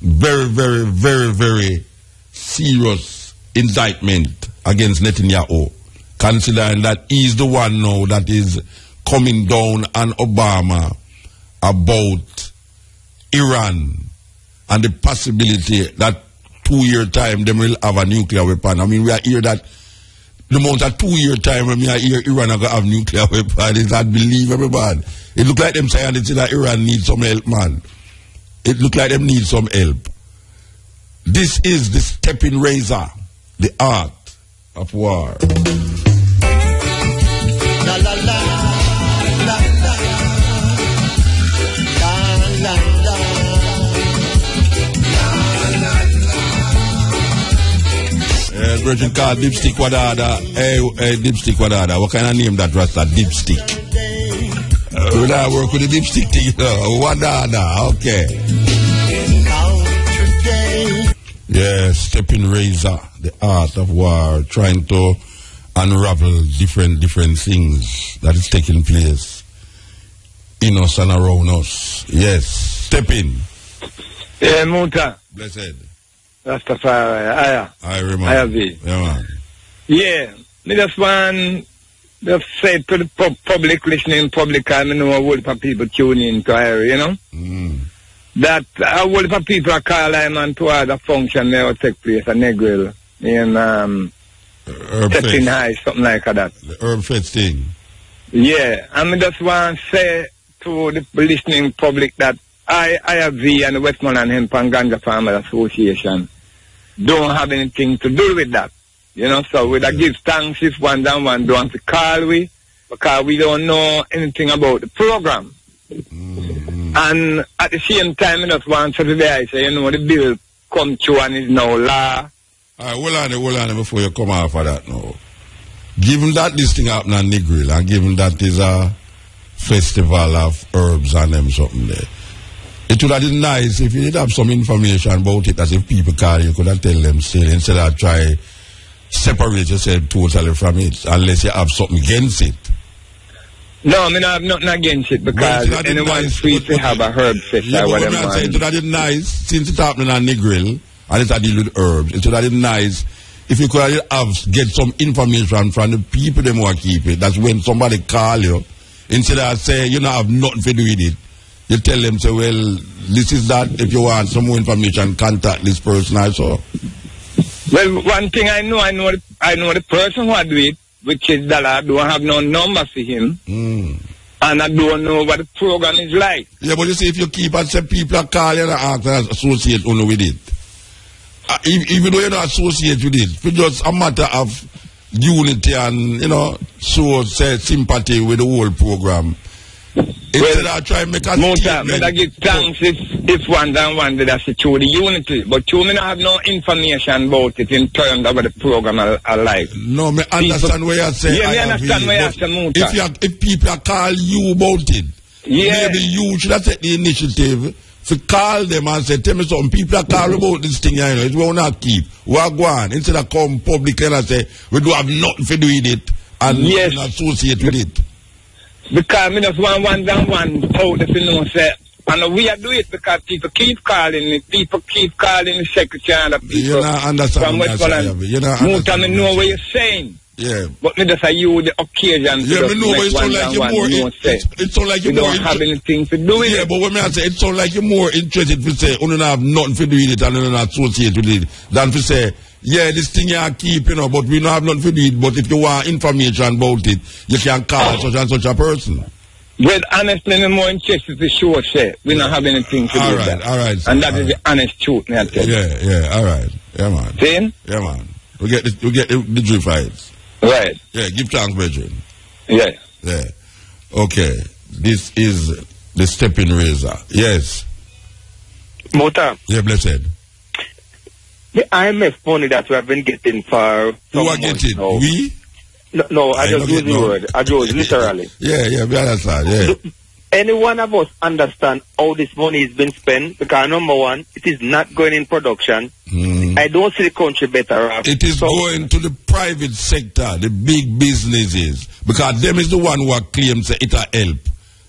[SPEAKER 5] Very, very, very, very serious indictment against Netanyahu, considering that he's the one now that is coming down on Obama about Iran and the possibility that 2-year time they will have a nuclear weapon. I mean, we are here that the amount of 2-year time when we are here Iran are going to have nuclear weapon is unbelievable, man. It look like them saying that Iran needs some help, man. It look like them need some help. This is the Steppn razor, the art of war.
[SPEAKER 4] La la la, la la, la la la,
[SPEAKER 5] Virgin called Dipstick Wadada. Hey, Dipstick Wadada. What kind of name that Rasta? Dipstick. When I work with the dipstick thing, Wadada. Okay. Yes, Steppn razor, the art of war, trying to unravel different things that is taking place in us and around us. Yes, Steppn.
[SPEAKER 3] Yeah, Muta.
[SPEAKER 5] Blessed.
[SPEAKER 11] Rastafari.
[SPEAKER 5] I remember.
[SPEAKER 11] I have it.
[SPEAKER 5] Yeah, man.
[SPEAKER 11] Yeah. Me just want to say to the public listening, public, I know a whole lot of people tune in to her, you know? That a whole lot of people are calling on to other function there will take place, a Negril, in Steppn High, something like that.
[SPEAKER 5] The Herb Fest thing.
[SPEAKER 11] Yeah, and I just want to say to the listening public that IFV and the Westmoreland Hemp and Ganja Farmers Association don't have anything to do with that. You know, so we give thanks if one don't want to call we, because we don't know anything about the program. And at the same time, I just want to say, I say, you know, the bill come through and is now law.
[SPEAKER 5] Hold on before you come off of that now. Given that this thing happened on Negril, and given that is a festival of herbs and them something there, it would have been nice if you did have some information about it, as if people call you could have tell them still, instead of try separate yourself totally from it, unless you have something against it.
[SPEAKER 11] No, I mean, I have nothing against it, because anyone's free to have a herb fest or whatever.
[SPEAKER 5] It would have been nice, since it happened on Negril, and it's a deal with herbs, it would have been nice if you could get some information from the people they want to keep it. That's when somebody call you, instead of say, you know, have nothing to do with it, you tell them, say, well, this is that, if you want some more information, contact this person also.
[SPEAKER 11] Well, one thing I know the person who do it, which is that I don't have no number for him, and I don't know what the program is like.
[SPEAKER 5] Yeah, but you see, if you keep and say people are calling and ask and associate only with it, even though you're not associated with it, it's just a matter of unity and, you know, say sympathy with the whole program. Instead of trying to make a statement.
[SPEAKER 11] I give thanks if one did I say through the unity, but you may not have no information about it in terms of what the program are like.
[SPEAKER 5] No, I understand what you're saying.
[SPEAKER 11] Yeah, I understand what you're saying, Muta.
[SPEAKER 5] If people are calling you about it, maybe you should have taken the initiative to call them and say, tell me something, people are calling about this thing, you know, it will not keep. We are going. Instead of come public and say, we don't have nothing to do with it and not associate with it.
[SPEAKER 11] Because we just want one out if you know, say, and we are doing it because people keep calling me, people keep calling the secretary and the people
[SPEAKER 5] you not understand
[SPEAKER 11] from Westmoreland. Muta, me know what you're saying.
[SPEAKER 5] Yeah.
[SPEAKER 11] But me just say you the occasion.
[SPEAKER 5] Yeah, me know, but it's like you're more. It's so like you're more.
[SPEAKER 11] You don't have anything to do with it.
[SPEAKER 5] Yeah, but when I say it's so like you're more interested to say, you don't have nothing to do with it and you don't associate with it, than to say, yeah, this thing you keep, you know, but we don't have nothing to do with it. But if you want information about it, you can call such and such a person.
[SPEAKER 11] Well, honestly, I'm more interested to show, say, we don't have anything to do with that.
[SPEAKER 5] All right.
[SPEAKER 11] And that is the honest truth, me I tell you.
[SPEAKER 5] Yeah, all right. Yeah, man.
[SPEAKER 11] See?
[SPEAKER 5] Yeah, man. We get the drill fights.
[SPEAKER 11] Right.
[SPEAKER 5] Yeah, give thanks, Bridget.
[SPEAKER 11] Yeah.
[SPEAKER 5] Yeah. Okay. This is the Steppn razor. Yes.
[SPEAKER 12] Muta.
[SPEAKER 5] Yeah, blessed.
[SPEAKER 12] The IMF money that we have been getting for
[SPEAKER 5] who are getting?
[SPEAKER 12] Now.
[SPEAKER 5] We?
[SPEAKER 12] No, I just use the word. I use literally.
[SPEAKER 5] Yeah, we understand. Yeah.
[SPEAKER 12] Any one of us understand how this money is being spent? Because number one, it is not going in production. I don't see the country better off.
[SPEAKER 5] It is going to the private sector, the big businesses, because them is the one who claims it will help.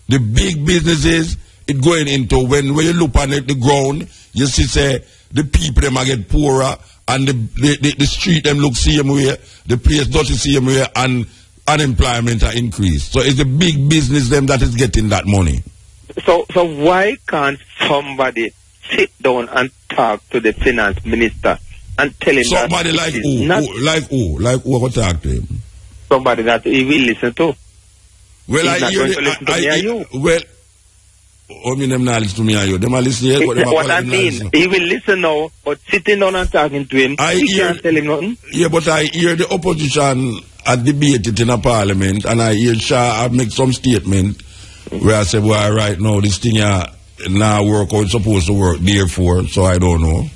[SPEAKER 5] The big businesses, it going into when you look on the ground, you see say the people them are get poorer and the street them look same way, the place not the same way, and unemployment are increased. So it's the big business them that is getting that money.
[SPEAKER 12] So why can't somebody sit down and talk to the finance minister and tell him
[SPEAKER 5] somebody
[SPEAKER 12] that
[SPEAKER 5] like who? Like who will talk to him?
[SPEAKER 12] Somebody that he will listen to.
[SPEAKER 5] Well, I mean them not listen to me and you. Them are listening.
[SPEAKER 12] What I mean, he will listen now, but sitting down and talking to him, he can't tell him nothing.
[SPEAKER 5] Yeah, but I hear the opposition debate it in a parliament, and I hear Shah make some statement where I say, well, right now this thing now work how it's supposed to work, therefore, so I don't know.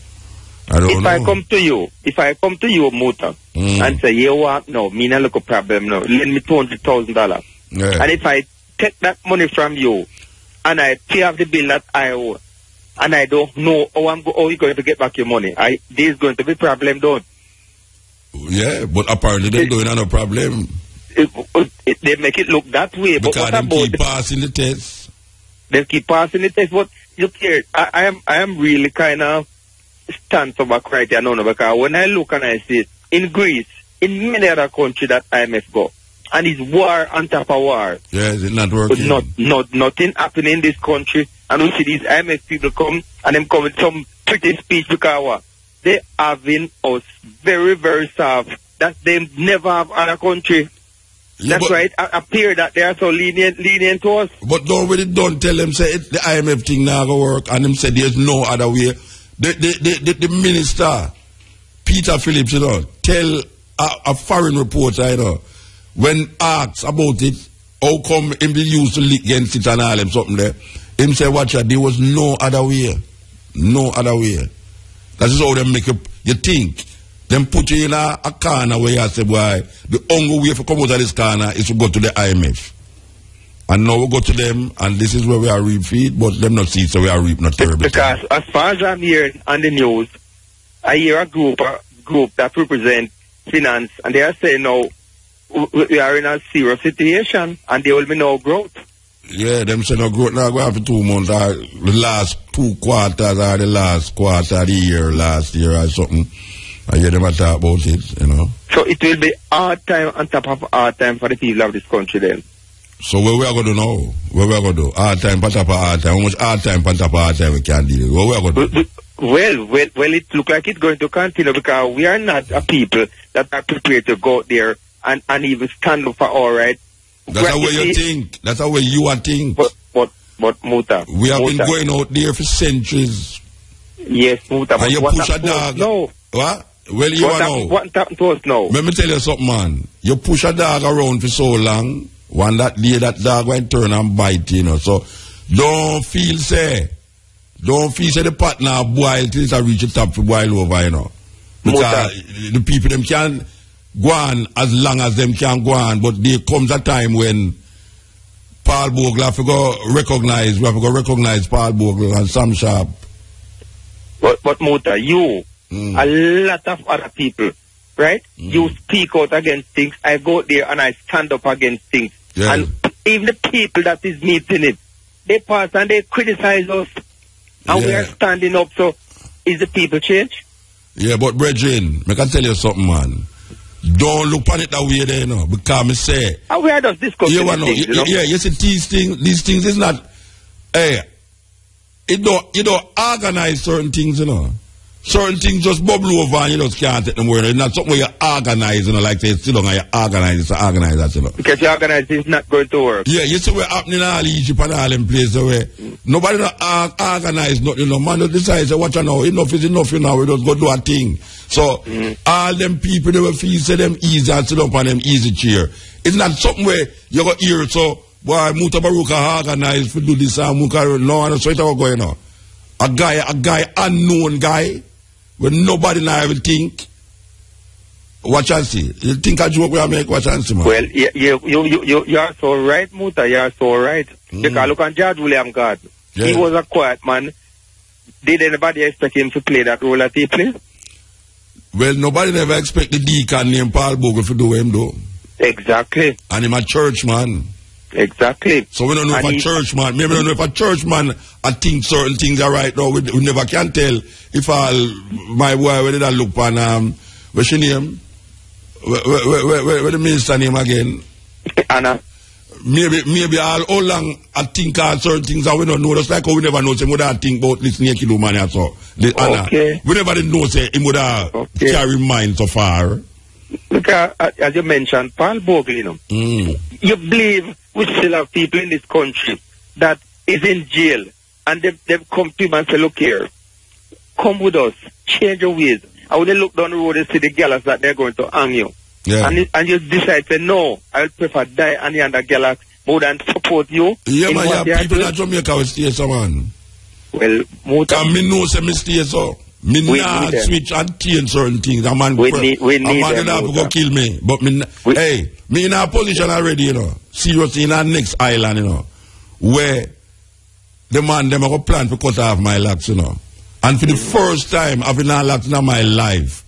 [SPEAKER 5] If I come to you, Muta, and say, you want no, me not look a problem now, lend me $200,000. Yeah.
[SPEAKER 12] And if I take that money from you, and I pay off the bill that I owe, and I don't know how you're going to get back your money, there's going to be a problem, don't?
[SPEAKER 5] Yeah, but apparently they don't have no problem.
[SPEAKER 12] They make it look that way.
[SPEAKER 5] Because
[SPEAKER 12] but what
[SPEAKER 5] they
[SPEAKER 12] about
[SPEAKER 5] keep passing the test.
[SPEAKER 12] They keep passing the test. But look here, I am really kind of stand so back right here, no, because when I look and I see it, in Greece, in many other countries that IMF go, and it's war on top of war.
[SPEAKER 5] Yes, it's not working.
[SPEAKER 12] But nothing happening in this country, and we see these IMF people come, and them come with some pretty speech because what? They having us very, very soft. That they never have other country.
[SPEAKER 5] Yeah,
[SPEAKER 12] that's right. Appear that they are so lenient to us.
[SPEAKER 5] But don't tell them say the IMF thing now go work, and them say there's no other way. The minister, Peter Phillips, you know, tell a foreign reporter, you know, when asked about it, how come him be used to leak against it and all them something there, him say, watch out, there was no other way. No other way. That is how they make you think. Them put you in a corner where you say, boy, the only way for come out of this corner is to go to the IMF. And now we go to them, and this is where we are reap feed, but them not see, so we are reap not terrible.
[SPEAKER 12] Because as far as I'm hearing on the news, I hear a group that represent finance, and they are saying now we are in a serious situation, and there will be no growth.
[SPEAKER 5] Yeah, them say no growth now go after 2 months, or the last 2 quarters, or the last quarter of the year, last year, or something. I hear them talk about it, you know.
[SPEAKER 12] So it will be hard time on top of hard time for the people of this country then.
[SPEAKER 5] So what we are going to do now? What we are going to do? Hard time, on top of hard time. How much hard time, on top of hard time we can deal? What we are going to do?
[SPEAKER 12] Well, it looks like it's going to continue because we are not a people that are prepared to go out there and even stand up for our right.
[SPEAKER 5] That's how you think. That's how you are think.
[SPEAKER 12] But Muta.
[SPEAKER 5] We have been going out there for centuries.
[SPEAKER 12] Yes, Muta.
[SPEAKER 5] And you push a dog.
[SPEAKER 12] No.
[SPEAKER 5] What? Well, you know.
[SPEAKER 12] What happened to us now?
[SPEAKER 5] Let me tell you something, man. You push a dog around for so long, one that day that dog went turn and bite, you know. So, don't feel say the partner boil till it reach the top to boil over, you know. Because the people, them can go on as long as them can go on, but there comes a time when Paul Bogle have to go recognize Paul Bogle and Sam Sharp.
[SPEAKER 12] But Muta, you, a lot of other people, right? You speak out against things. I go there and I stand up against things.
[SPEAKER 5] Yeah.
[SPEAKER 12] And even the people that is meeting it, they pass and they criticize us. And we are standing up. So, is the people change?
[SPEAKER 5] Yeah, but brethren, I can tell you something, man. Don't look on it that way there, you know, because I say...
[SPEAKER 12] And we are just discussing things, you know?
[SPEAKER 5] Yeah, you see, these things is not... Hey, you don't organize certain things, you know. Certain things just bubble over and you just can't take them away. It's not something where you organize, you know, like say, sit down and you organize that, you know.
[SPEAKER 12] Because you organize it's not going to work.
[SPEAKER 5] Yeah, you see what's happening in all Egypt and all them places where nobody don't organize nothing, you know. Man just decides, watch out now, enough is enough, you know, we just go do a thing. So, all them people, they will feel say them easy and sit up on them easy chair. It's not something where you go here, so, boy, Mutabaruka organize to do this and no, and so it's all going on. A guy, unknown guy, when nobody now will think, watch and see. You think a joke will make, watch and see, man.
[SPEAKER 12] Well, you are so right, Muta, you are so right. Because look at George William God. Yeah. He was a quiet man. Did anybody expect him to play that role that he played?
[SPEAKER 5] Well, nobody never expect the deacon named Paul Bogle to do what him do.
[SPEAKER 12] Exactly.
[SPEAKER 5] And him a church man.
[SPEAKER 12] Exactly.
[SPEAKER 5] So we don't know if a church man, maybe we don't know if a church man I think certain things are right now. We never can tell if my boy, where did I look on, what's she name? Where the minister name again?
[SPEAKER 12] Anna.
[SPEAKER 5] Maybe all long I think certain things that we don't know. Just like how we never know, say, we don't think about this naked woman and so.
[SPEAKER 12] Okay.
[SPEAKER 5] We never know, say, he would carry mind so far.
[SPEAKER 12] Because, as you mentioned, Paul Bogle, you know, you believe we still have people in this country that is in jail, and they've come to him and say, look here, come with us, change your ways. And when they look down the road, they see the gallows that they're going to hang you.
[SPEAKER 5] Yeah.
[SPEAKER 12] And you decide, say, no, I will prefer die on the under gallows more than support you.
[SPEAKER 5] Yeah, man, yeah, people in Jamaica will stay so, man.
[SPEAKER 12] Well,
[SPEAKER 5] and me know say me stay so. Me not switch and change certain things. A man will have to go kill me. But me in a position already, you know. Seriously, in our next island, you know, where the man them have a plan to cut off my locks, you know. And for the first time having no locks in my life,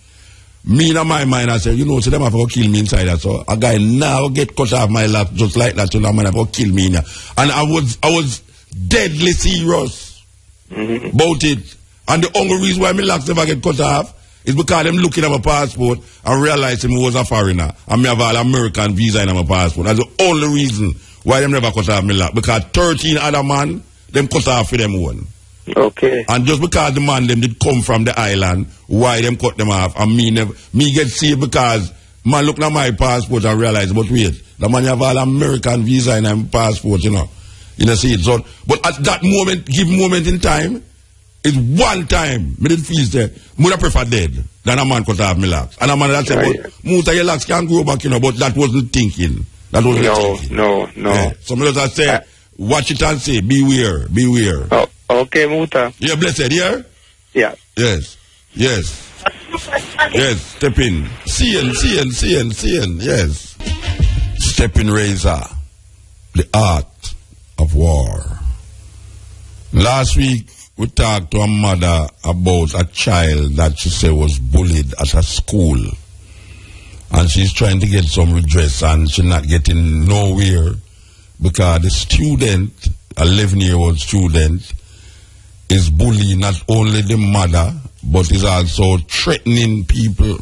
[SPEAKER 5] me in my mind I said, you know, so them have to kill me inside that. So a guy now get cut off my locks just like that, you know, man have to kill me in here. And I was deadly serious about it. And the only reason why me locks never get cut off is because them looking at my passport and realizing me was a foreigner and me have all American visa in my passport. That's the only reason why them never cut off me lock. Because 13 other man, them cut off for them one.
[SPEAKER 12] Okay.
[SPEAKER 5] And just because the man them did come from the island, why them cut them off? And me get saved because man look at my passport and realize, but wait, the man have all American visa in my passport, you know. You know, see it. So, but at that moment, give moment in time, it's one time, me didn't feel there, would prefer dead than a man cut off me locks. And a man that said, but Muta, your locks can't grow back, you know, but that wasn't thinking. That wasn't thinking.
[SPEAKER 12] No.
[SPEAKER 5] Yeah. Some of us say, watch it and say, beware.
[SPEAKER 12] Oh, okay, Muta.
[SPEAKER 5] You're blessed, yeah?
[SPEAKER 12] Yeah.
[SPEAKER 5] Yes. Yes, Steppn. CN, yes. Steppn Razor, the art of war. Last week, we talked to a mother about a child that she said was bullied at her school. And she's trying to get some redress and she's not getting nowhere because the student, 11-year-old student, is bullying not only the mother, but is also threatening people.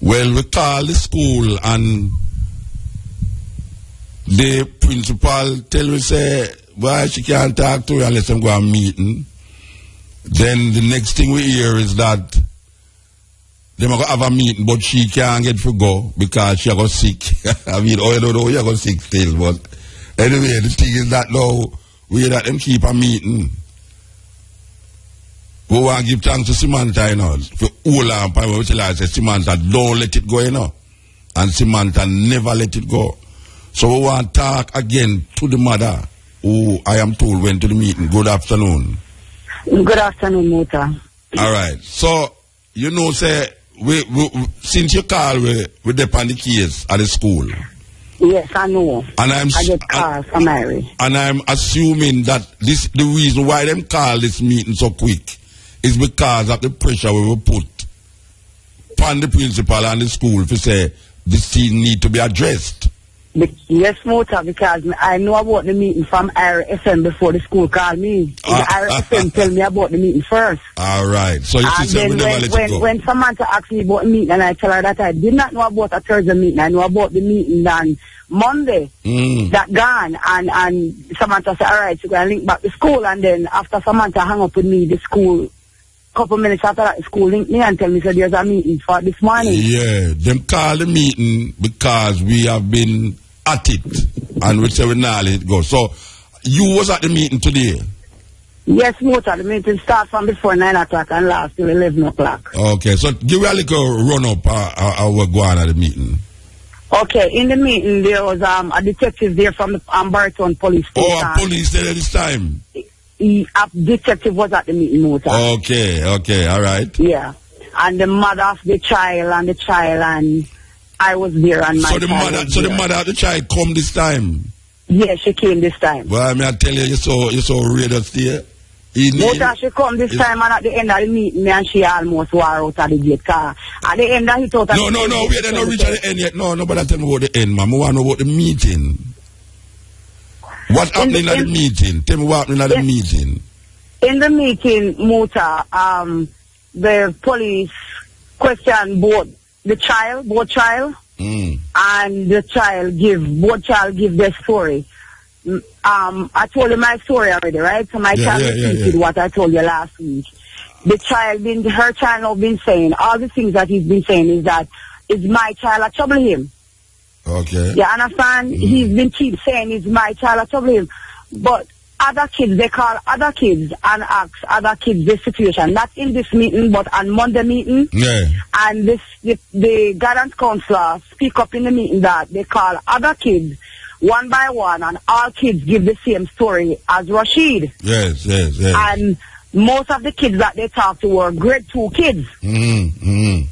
[SPEAKER 5] Well, we call the school and the principal tell me, say, why she can't talk to her unless I'm going to a meeting. Then the next thing we hear is that they might have a meeting, but she can't get to go because she got sick. I mean, I don't know, she got sick still, but anyway, the thing is that now we hear that them keep a meeting. We want to give thanks to Samantha, you know, for all our time. We tell her, say, Samantha, don't let it go, you know. And Samantha never let it go. So we want to talk again to the mother, who I am told went to the meeting. Good afternoon.
[SPEAKER 13] Good afternoon, Muta.
[SPEAKER 5] All right. So, you know, say, we since you call, we depend the case at the school.
[SPEAKER 13] Yes, I know.
[SPEAKER 5] And
[SPEAKER 13] I get calls from Mary.
[SPEAKER 5] And I'm assuming that the reason why them call this meeting so quick is because of the pressure we will put upon the principal and the school to say this thing need to be addressed.
[SPEAKER 13] Yes, Muta, because I know about the meeting from RFM before the school called me. The RFM tell me about the meeting first.
[SPEAKER 5] All right. So you see, we never let it go.
[SPEAKER 13] When Samantha asked me about the meeting, and I tell her that I did not know about a Thursday meeting, I know about the meeting on Monday that gone, and Samantha said, all right, so we're going to link back to school, and then after Samantha hung up with me, the school, couple minutes after that, the school linked me and tell me, so there's a meeting for this morning.
[SPEAKER 5] Yeah, them call the meeting because we have been at it, and we say we now let it go. So, you was at the meeting today?
[SPEAKER 13] Yes, Muta, the meeting starts from before 9 o'clock and lasts till 11 o'clock.
[SPEAKER 5] Okay, so give me a little run-up how we're going at the meeting.
[SPEAKER 13] Okay, in the meeting, there was a detective there from the Barton police station.
[SPEAKER 5] Oh, a police there this time?
[SPEAKER 13] A detective was at the meeting, Muta.
[SPEAKER 5] Okay, all right.
[SPEAKER 13] Yeah, and the mother of the child and I was there and my child
[SPEAKER 5] the mother of the child come this time?
[SPEAKER 13] Yes, she came this time.
[SPEAKER 5] Well, I mean, I tell you, you saw radio there.
[SPEAKER 13] But she come this time and at the end of the meeting, me and she almost wore out at the gate car. At the end, he thought...
[SPEAKER 5] No, we don't reach at the end yet. No, nobody tell me about the end, man. I want to know about the meeting. What's happening at the meeting? Tell me what happening at the meeting.
[SPEAKER 13] In the meeting, Muta, the police questioned both child, and the child give their story. I told you my story already, right? So my child repeated what I told you last week. Her child now been saying, all the things that he's been saying is that, is my child that trouble him?
[SPEAKER 5] Okay.
[SPEAKER 13] You understand? He's been keep saying, is my child that trouble him? But other kids, they call other kids and ask other kids this situation. Not in this meeting, but on Monday meeting.
[SPEAKER 5] Yeah.
[SPEAKER 13] And the guidance counselor speak up in the meeting that they call other kids one by one, and all kids give the same story as Rashid.
[SPEAKER 5] Yes.
[SPEAKER 13] And most of the kids that they talked to were grade 2 kids.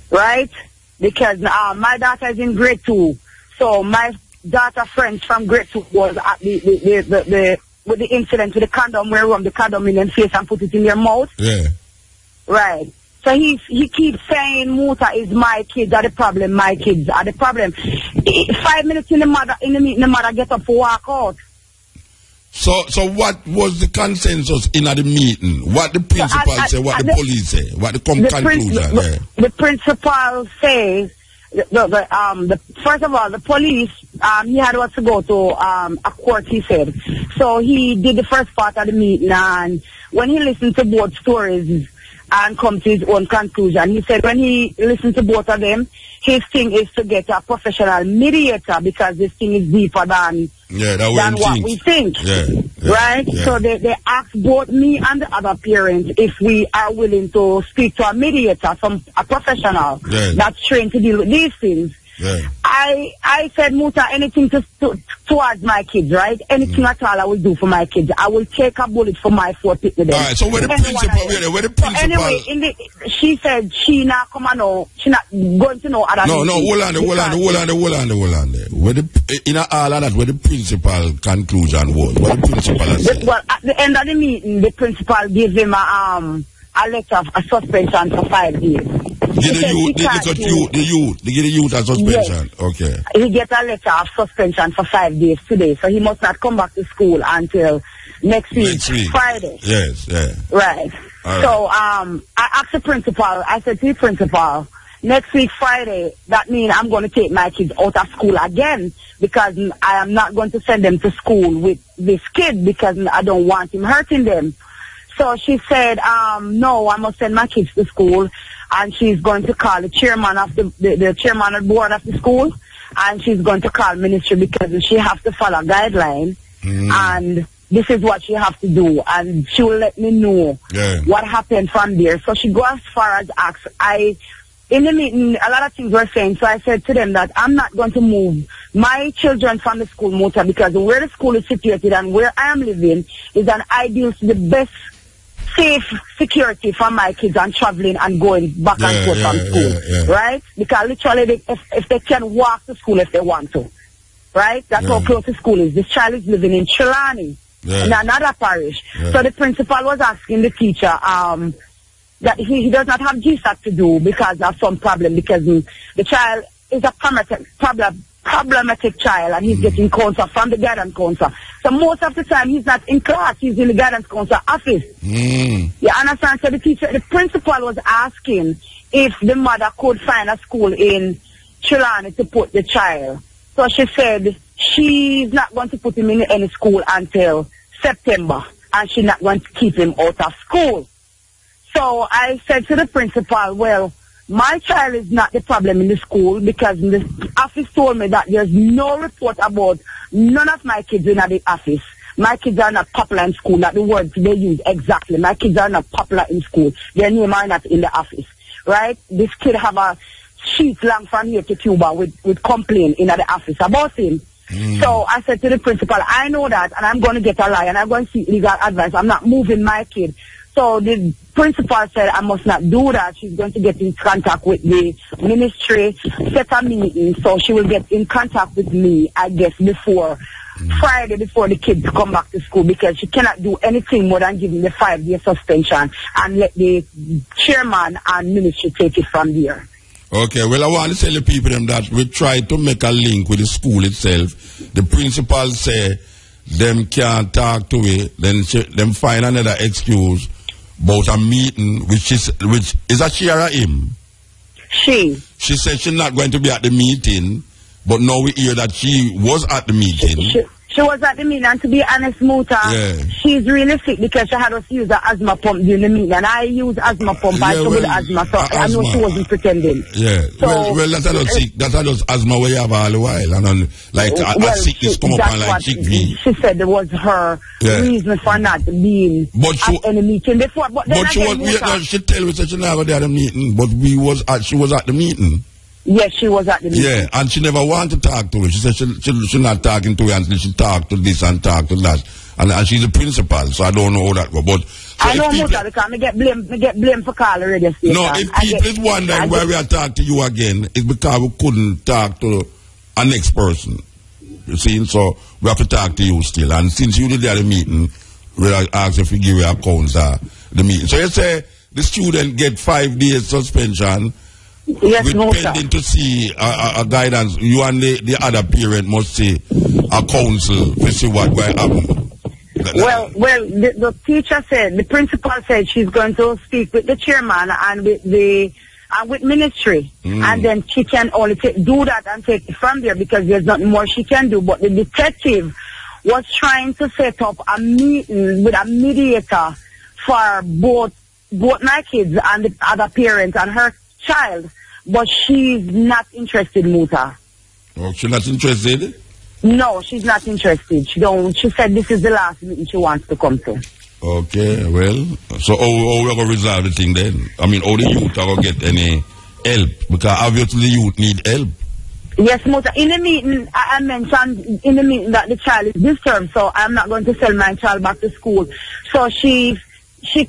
[SPEAKER 13] Right? Because my daughter is in grade 2. So my daughter friends from grade 2 was at with the incident with the condom, where rub the condom in their face and put it in their mouth.
[SPEAKER 5] Yeah.
[SPEAKER 13] Right. So he keeps saying Muta is my kids are the problem, my kids are the problem. 5 minutes in the meeting, the mother get up to walk out.
[SPEAKER 5] So So what was the consensus in the meeting? What the principal say, what the police say, what the conclusion?
[SPEAKER 13] The principal says, first of all, the police, he had to go to a court, he said. So he did the first part of the meeting, and when he listened to both stories and come to his own conclusion, he said when he listened to both of them, his thing is to get a professional mediator because this thing is deeper than what we think. Right? Yeah. So they asked both me and the other parents if we are willing to speak to a mediator, a professional that's trained to deal with these things. Yeah. I said, Muta, anything towards my kids, right? Anything at all I will do for my kids. I will take a bullet for my 4 people.
[SPEAKER 5] All right, so where the principal?
[SPEAKER 13] So anyway, she said she not come and know. She not going to know other
[SPEAKER 5] No, hold on. Where in all of that, where the principal conclusion was? What the principal said?
[SPEAKER 13] Well, at the end of the meeting, the principal gave him a letter of a suspension for 5 days.
[SPEAKER 5] They give the youth a suspension. Yes. Okay.
[SPEAKER 13] He get a letter of suspension for 5 days today, so he must not come back to school until next week. Friday.
[SPEAKER 5] Yes, yeah.
[SPEAKER 13] Right. So I asked the principal, I said to the principal, next week Friday, that means I'm going to take my kids out of school again because I am not going to send them to school with this kid because I don't want him hurting them. So she said, no, I must send my kids to school, and she's going to call the chairman of the chairman of the board of the school, and she's going to call ministry because she has to follow guidelines, and this is what she has to do, and she will let me know what happened from there. So she goes as far as ask. In the meeting, a lot of things were saying, so I said to them that I'm not going to move my children from the school, Muta, because where the school is situated and where I am living is an ideal, the best safe security for my kids and traveling and going back and forth from school, right? Because literally, if they can walk to school if they want to, right? That's how close the school is. This child is living in Trelawney, in another parish. So the principal was asking the teacher that he does not have GSAT to do because of some problem, because the child is a problematic child and he's getting counsel from the guidance counselor. So most of the time he's not in class, he's in the guidance counselor office. You understand? So the principal was asking if the mother could find a school in Trelawney to put the child. So she said she's not going to put him in any school until September, and she's not going to keep him out of school. So I said to the principal, well, my child is not the problem in the school because the office told me that there's no report about none of my kids in the office. My kids are not popular in school, not the words they use exactly. My kids are not popular in school. Their name are not in the office, right? This kid have a sheet long from here to Cuba with complaint in the office about him. So I said to the principal, I know that, and I'm going to get a lie, and I'm going to seek legal advice. I'm not moving my kid. So the principal said I must not do that. She's going to get in contact with the ministry, set a meeting, so she will get in contact with me, I guess, before Friday, before the kids come back to school, because she cannot do anything more than giving the 5-day suspension and let the chairman and ministry take it from there.
[SPEAKER 5] Okay, well, I want to tell the people that we tried to make a link with the school itself. The principal say them can't talk to it, then them find another excuse about a meeting, which is a she or him?
[SPEAKER 13] She
[SPEAKER 5] said she's not going to be at the meeting, but now we hear that she was at the meeting.
[SPEAKER 13] She was at the meeting, and to be honest, Muta, she's really sick because she had us use an asthma pump during the meeting, and I use asthma pump. I struggle with asthma, so I know she wasn't pretending.
[SPEAKER 5] Yeah, so, well, that's not sick. That's not asthma we have all the while, and a sickness come up and like chickpea.
[SPEAKER 13] She said it was her reason for not being at any meeting before. But
[SPEAKER 5] she tell us that she never did at the meeting, but she was at the meeting.
[SPEAKER 13] Yes, she was at the meeting.
[SPEAKER 5] Yeah, and she never wanted to talk to her. She said she's not talking to her until she talked to this and talk to that. And she's a principal, so I don't know how that goes. But
[SPEAKER 13] I know Muta because I get blamed for calling radio station.
[SPEAKER 5] No, if people is wondering why we are talking to you again, it's because we couldn't talk to a next person. You see, so we have to talk to you still. And since you did the meeting, we'll ask if we give you accounts the meeting. So you say the student get 5 days suspension.
[SPEAKER 13] Yes,
[SPEAKER 5] with pending to see a guidance. You and the other parent must see a counsel to see what will happen.
[SPEAKER 13] Well, the teacher said, the principal said she's going to speak with the chairman and with the with ministry, and then she can only do that and take it from there because there's nothing more she can do. But the detective was trying to set up a meeting with a mediator for both my kids and the other parents and her child, but she's not interested, Muta.
[SPEAKER 5] Oh, she's not interested?
[SPEAKER 13] No, she's not interested. She said this is the last meeting she wants to come to.
[SPEAKER 5] Okay, well, so how we going to resolve the thing then? I mean, how the youth are going to get any help? Because obviously the youth need help.
[SPEAKER 13] Yes, Muta. In the meeting, I mentioned in the meeting that the child is disturbed, so I'm not going to send my child back to school. So she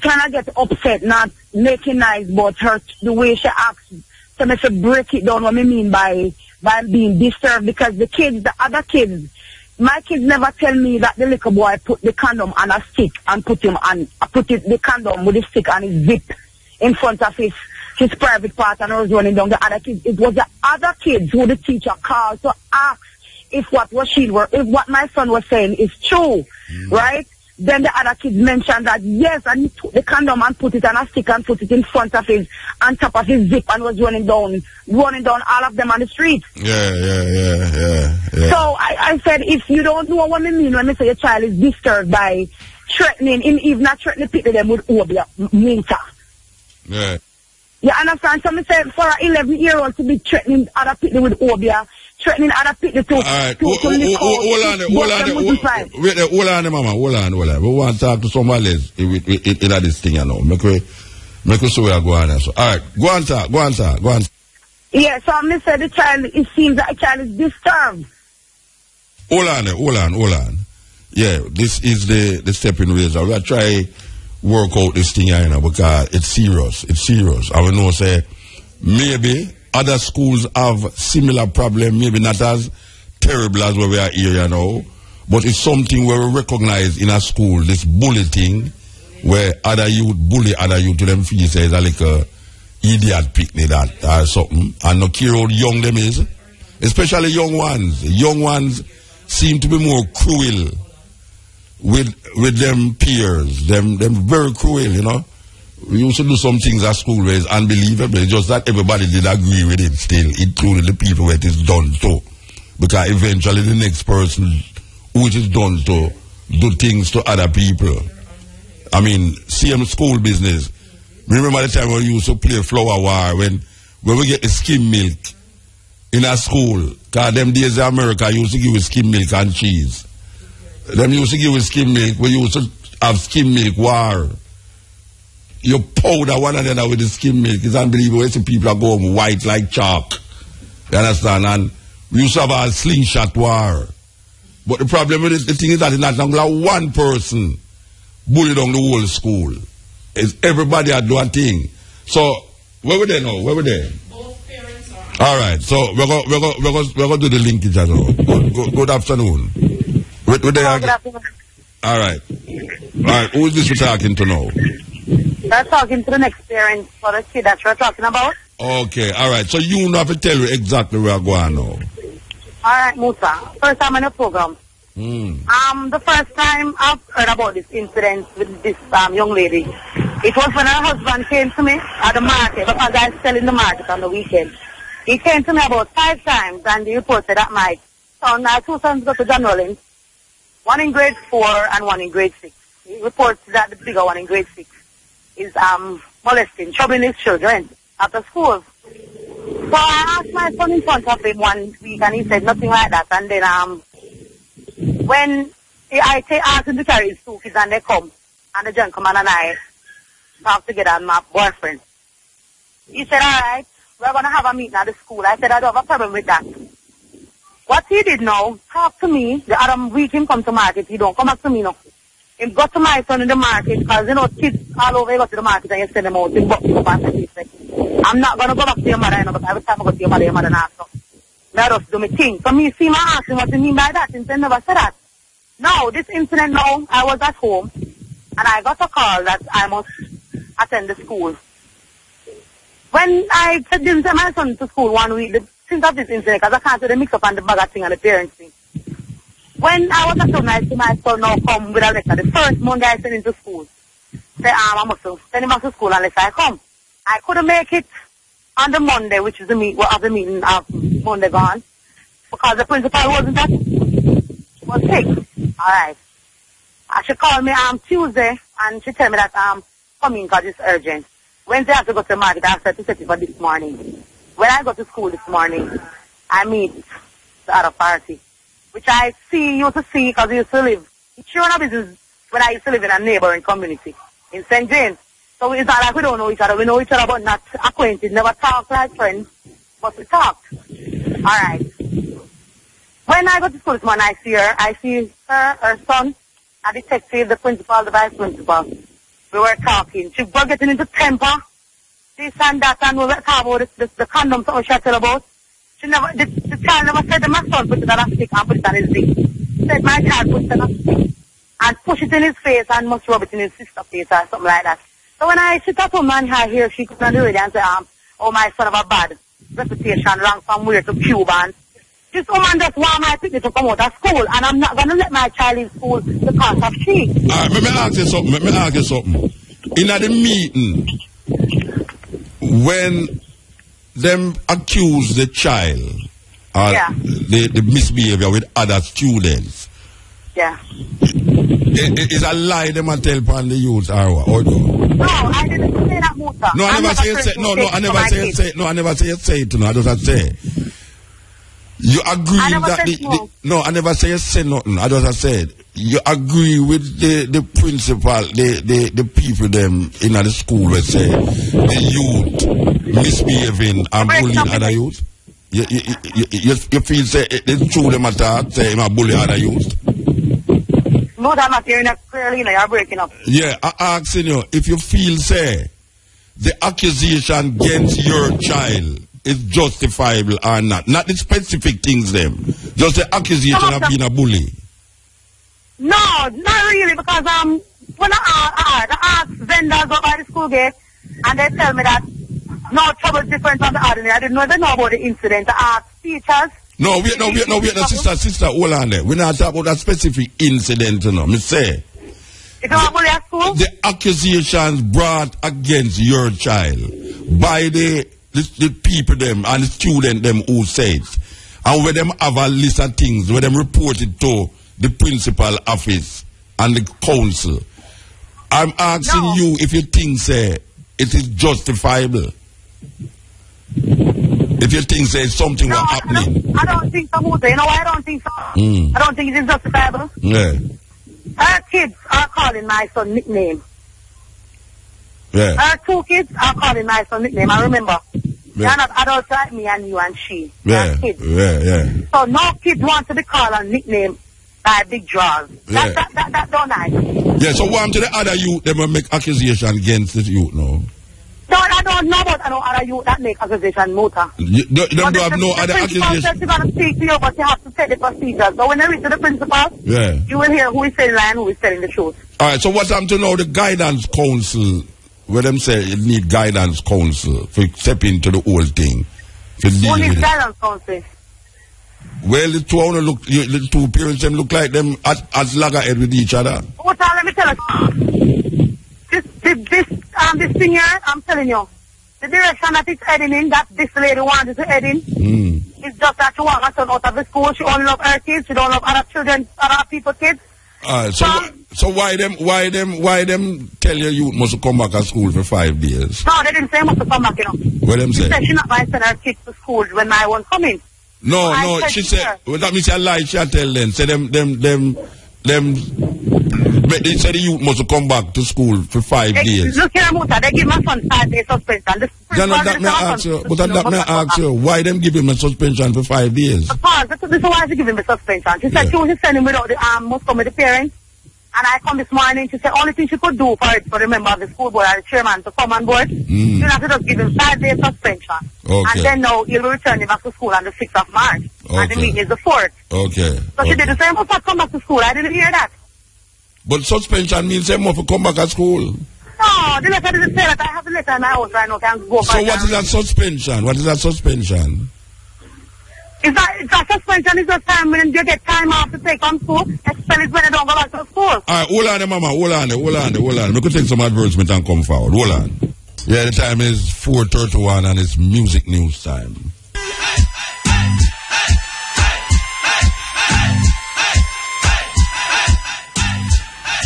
[SPEAKER 13] kind of gets upset, not making nice, but the way she acts, so I should break it down what I mean by being disturbed, because the other kids, my kids never tell me that the little boy put the condom on a stick and put the condom with the stick on his zip in front of his private part, and I was running down the other kids. It was the other kids who the teacher called to ask if what my son was saying is true, right? Then the other kids mentioned that yes, and he took the condom and put it on a stick and put it in front of on top of his zip, and was running down all of them on the street.
[SPEAKER 5] Yeah.
[SPEAKER 13] So I said, if you don't know what I mean when I say your child is disturbed by threatening, even not threatening people them with obia, Muta.
[SPEAKER 5] Yeah.
[SPEAKER 13] You understand? So I said for an 11-year-old to be threatening other people with obia, threatening other people to...
[SPEAKER 5] All right, hold on, mama, hold on. We want to talk to somebody else in this thing, you know. Make we see where I go on. So. All right, go on, talk.
[SPEAKER 13] Yeah, so I said it seems that the child is disturbed.
[SPEAKER 5] Hold on. Yeah, this is the Steppn razor. We'll try work out this thing, you know, because it's serious. I will know, say, maybe other schools have similar problem, maybe not as terrible as where we are here, you know, but it's something where we recognize in a school, this bully thing, where other youth bully other youth to them feel say it's like a idiot picnic that or something, and no care how young them is, especially young ones. Young ones seem to be more cruel with them peers, them very cruel, you know. We used to do some things at school where it's unbelievable. It's just that everybody did agree with it still, including the people where it is done to. Because eventually the next person who it is done to do things to other people. I mean, same school business. Remember the time when we used to play flower war when we get the skim milk in a school? Because them days in America used to give us skim milk and cheese. Them used to give us skim milk. We used to have skim milk war. You powder one another with the skim milk. It's unbelievable. You see people are going white like chalk. You understand? And we used to have a slingshot war. But the problem with it, the thing is that it's not only one person bully down the whole school. It's everybody are doing a thing. So, where were they now? Both parents are. All right. So, we're going to do the linkage as well. Good afternoon. Good afternoon. All right. Who is this we're talking to now?
[SPEAKER 13] We're talking to the next parent for the kid that you're talking about.
[SPEAKER 5] Okay, all right. So you have to tell you exactly where I'm going now.
[SPEAKER 13] All right, Musa. First time in the program. The first time I've heard about this incident with this young lady, it was when her husband came to me at the market, because I sell in the market on the weekend. He came to me about 5 times and he reported that my son, my 2 sons go to John Rollins, one in grade 4 and one in grade 6. He reports that the bigger one in grade 6 is molesting, troubling his children after school. So I asked my son in front of him one week and he said nothing like that. And then when I asked him to carry his 2 kids and they come, and the gentleman and I talk together and my boyfriend, he said, all right, we're going to have a meeting at the school. I said, I don't have a problem with that. What he did now, talk to me. The other week him come to market, he don't come back to me now. He got to my son in the market, because, you know, kids all over, you go to the market and you send them out. He got up and he said, I'm not going to go back to your mother, you know, but every time I go to your mother not so. I just do my thing. So me see my asking what you mean by that, and they never said that. No, this incident now, I was at home, and I got a call that I must attend the school. When I didn't send my son to school one week, since of this incident, because I can't do the mix-up and the bag thing and the parents thing, When I was at home, I see my son now come with a letter. The first Monday I sent him to school. Say, I must send him off to school unless I come. I couldn't make it on the Monday, which is the meeting of Monday gone, because the principal wasn't at, was sick. Alright. She called me Tuesday, and she told me that I'm coming because it's urgent. Wednesday I have to go to the market. I said to set it for this morning. When I go to school this morning, I meet the other party, which I used to see because I used to live. It's sure enough business when I used to live in a neighboring community in St. James. So it's not like we don't know each other. We know each other but not acquainted. Never talk like friends, but we talked. Alright. When I go to school this morning, I see her. I see her son, a detective, the principal, the vice principal. We were talking. She was getting into temper. This and that, and we were talking about the condom, something she tell about. She never, the child never said that my son put it on a stick and put it on his dick. Said my child put it on a stick and push it in his face and must rub it in his sister's face or something like that. So when I sit at home and I hear she could not do it and say, oh, my son have a bad reputation, wrong from where to Cuba. And this woman just want my picnic to come out of school, and I'm not going to let my child in school because of she.
[SPEAKER 5] Let me ask you something. In the meeting, when them accuse the child the misbehavior with other students, it's a lie them and tell upon the youth or no?
[SPEAKER 13] No, I didn't say that, Muta.
[SPEAKER 5] No, I never say it. I never say it. I just say. You agree that I never say nothing. I just said you agree with the principal, the people them in the school where say the youth misbehaving and bullying other youth. You feel say it's true them attack say him a bully other youth.
[SPEAKER 13] No, I'm not hearing that clearly. You're breaking up.
[SPEAKER 5] Yeah, I asking you if you feel say the accusation against your child is justifiable or not. Not the specific things them. Just the accusation of being a bully.
[SPEAKER 13] No, not really, because when I ask vendors over by the school gate and they tell me that no trouble is different from the ordinary. I didn't know about the incident. I asked teachers.
[SPEAKER 5] No, sister, hold on there. We're not talking about a specific incident, you know. Me say
[SPEAKER 13] if you want bully at school?
[SPEAKER 5] The accusations brought against your child by the people them and the student them who says, and where them have a list of things where them report it to the principal office and the council. I'm asking you if you think say it is justifiable. If you think say something was happening.
[SPEAKER 13] I don't think so, Musa. You know why I don't think so? I don't think it is justifiable.
[SPEAKER 5] Yeah.
[SPEAKER 13] Her kids are calling my son nickname.
[SPEAKER 5] Yeah.
[SPEAKER 13] Her two kids are calling my son nickname. I remember. They're not adults like me and you and she. They're kids.
[SPEAKER 5] Yeah.
[SPEAKER 13] So no kid wants to be called a nickname by big draws. That don't nice.
[SPEAKER 5] Yeah, so what to the other youth, they will make accusation against this youth now?
[SPEAKER 13] No, I don't know about no other youth that make accusation, Muta.
[SPEAKER 5] You don't have no other accusation?
[SPEAKER 13] The principal says she's going to speak to you, but you have to take the procedures. So when they reach to the principal, you will hear who is telling lie and who is telling the truth.
[SPEAKER 5] Alright, so what's happened to now the guidance council, where them say you need guidance council to step into the whole thing?
[SPEAKER 13] Who needs guidance council?
[SPEAKER 5] Well, the two parents them look like them as loggerhead with each other.
[SPEAKER 13] Muta, let me tell you. This thing here, I'm telling you, the direction that it's heading in, that this lady wanted to head in, it's just that she wants her son out of the school. She only loves her kids. She don't love other children, other people's kids.
[SPEAKER 5] So why them tell you must come back to school for 5 days?
[SPEAKER 13] No, they didn't say must come back, you know.
[SPEAKER 5] What them say?
[SPEAKER 13] She said she not going to send her kids to school when I won't come in.
[SPEAKER 5] No, she said, well, that means a lie, she tell them. Say they said the youth must come back to school for 5 days.
[SPEAKER 13] Look here, Muta, they give my son 5 days suspension.
[SPEAKER 5] That may ask you, why them give him a suspension for 5 days?
[SPEAKER 13] Because this is why she give him a suspension. She said she was sending without the must come with the parents. And I come this morning, she said only thing she could do for the member of the school board or the chairman to come on board, she have to just give him 5 days suspension.
[SPEAKER 5] Okay.
[SPEAKER 13] And then now he'll be returning back to school on the 6th of March. Okay. And the meeting is the 4th.
[SPEAKER 5] Okay.
[SPEAKER 13] So she did the same, must come back to school. I didn't hear that.
[SPEAKER 5] But suspension means they must come back at school.
[SPEAKER 13] No, the letter didn't say that. I have the letter in my house right now. Can go
[SPEAKER 5] so what is that suspension? What is that suspension?
[SPEAKER 13] Is that suspension is just time when you get time off to take on school? Expel it when you don't go back to school.
[SPEAKER 5] Alright, hold on, mama. Hold on. We could take some advertisement and come forward. Hold on. Yeah, the time is 4:31 and it's music news time.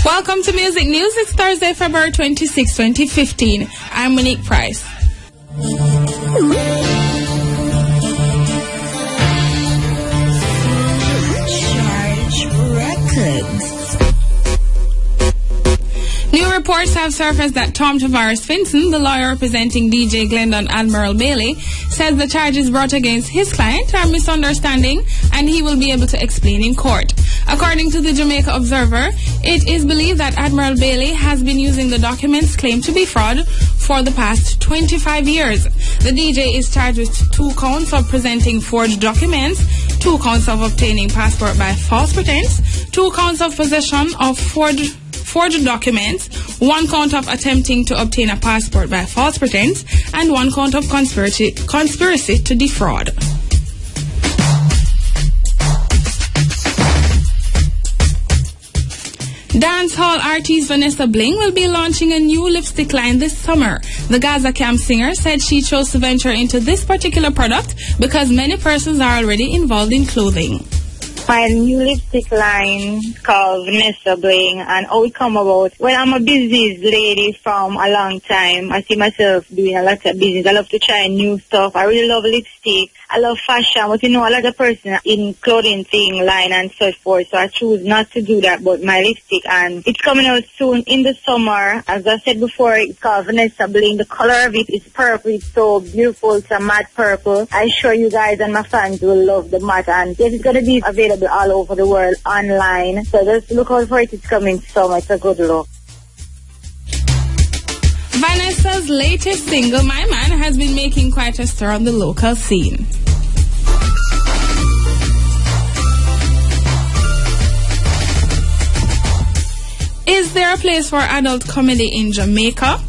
[SPEAKER 14] Welcome to Music News. It's Thursday, February 26, 2015. I'm Monique Price. New reports have surfaced that Tom Tavares Finson, the lawyer representing DJ Glendon Admiral Bailey, says the charges brought against his client are misunderstanding and he will be able to explain in court. According to the Jamaica Observer, it is believed that Admiral Bailey has been using the documents claimed to be fraud for the past 25 years. The DJ is charged with 2 counts of presenting forged documents, 2 counts of obtaining passport by false pretense, 2 counts of possession of forged documents, 1 count of attempting to obtain a passport by false pretense, and 1 count of conspiracy to defraud. Dancehall artist Vanessa Bling will be launching a new lipstick line this summer. The Gaza Camp singer said she chose to venture into this particular product because many persons are already involved in clothing.
[SPEAKER 15] My new lipstick line called Vanessa Bling, and how it come about. Well, I'm a business lady from a long time. I see myself doing a lot of business. I love to try new stuff. I really love lipstick. I love fashion, but a lot of person in clothing thing line and so forth. So I choose not to do that, but my lipstick, and it's coming out soon in the summer. As I said before, it's called Vanessa Bling. The color of it is purple. It's so beautiful. It's a matte purple. I'm sure you guys and my fans will love the matte, and this is going to be available all over the world online. So just look out for it. It's coming summer. It's a good look.
[SPEAKER 14] Vanessa's latest single, My Man, has been making quite a stir on the local scene. Is there a place for adult comedy in Jamaica?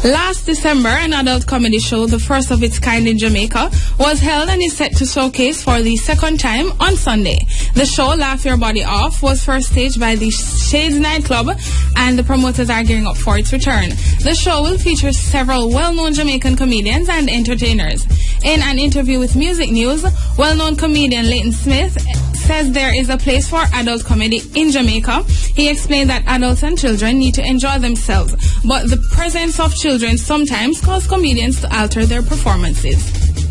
[SPEAKER 14] Last December, an adult comedy show, the first of its kind in Jamaica, was held and is set to showcase for the second time on Sunday. The show, Laugh Your Body Off, was first staged by the Shades nightclub, and the promoters are gearing up for its return. The show will feature several well-known Jamaican comedians and entertainers. In an interview with Music News, well-known comedian Leighton Smith says there is a place for adult comedy in Jamaica. He explained that adults and children need to enjoy themselves, but the presence of children sometimes cause comedians to alter their performances.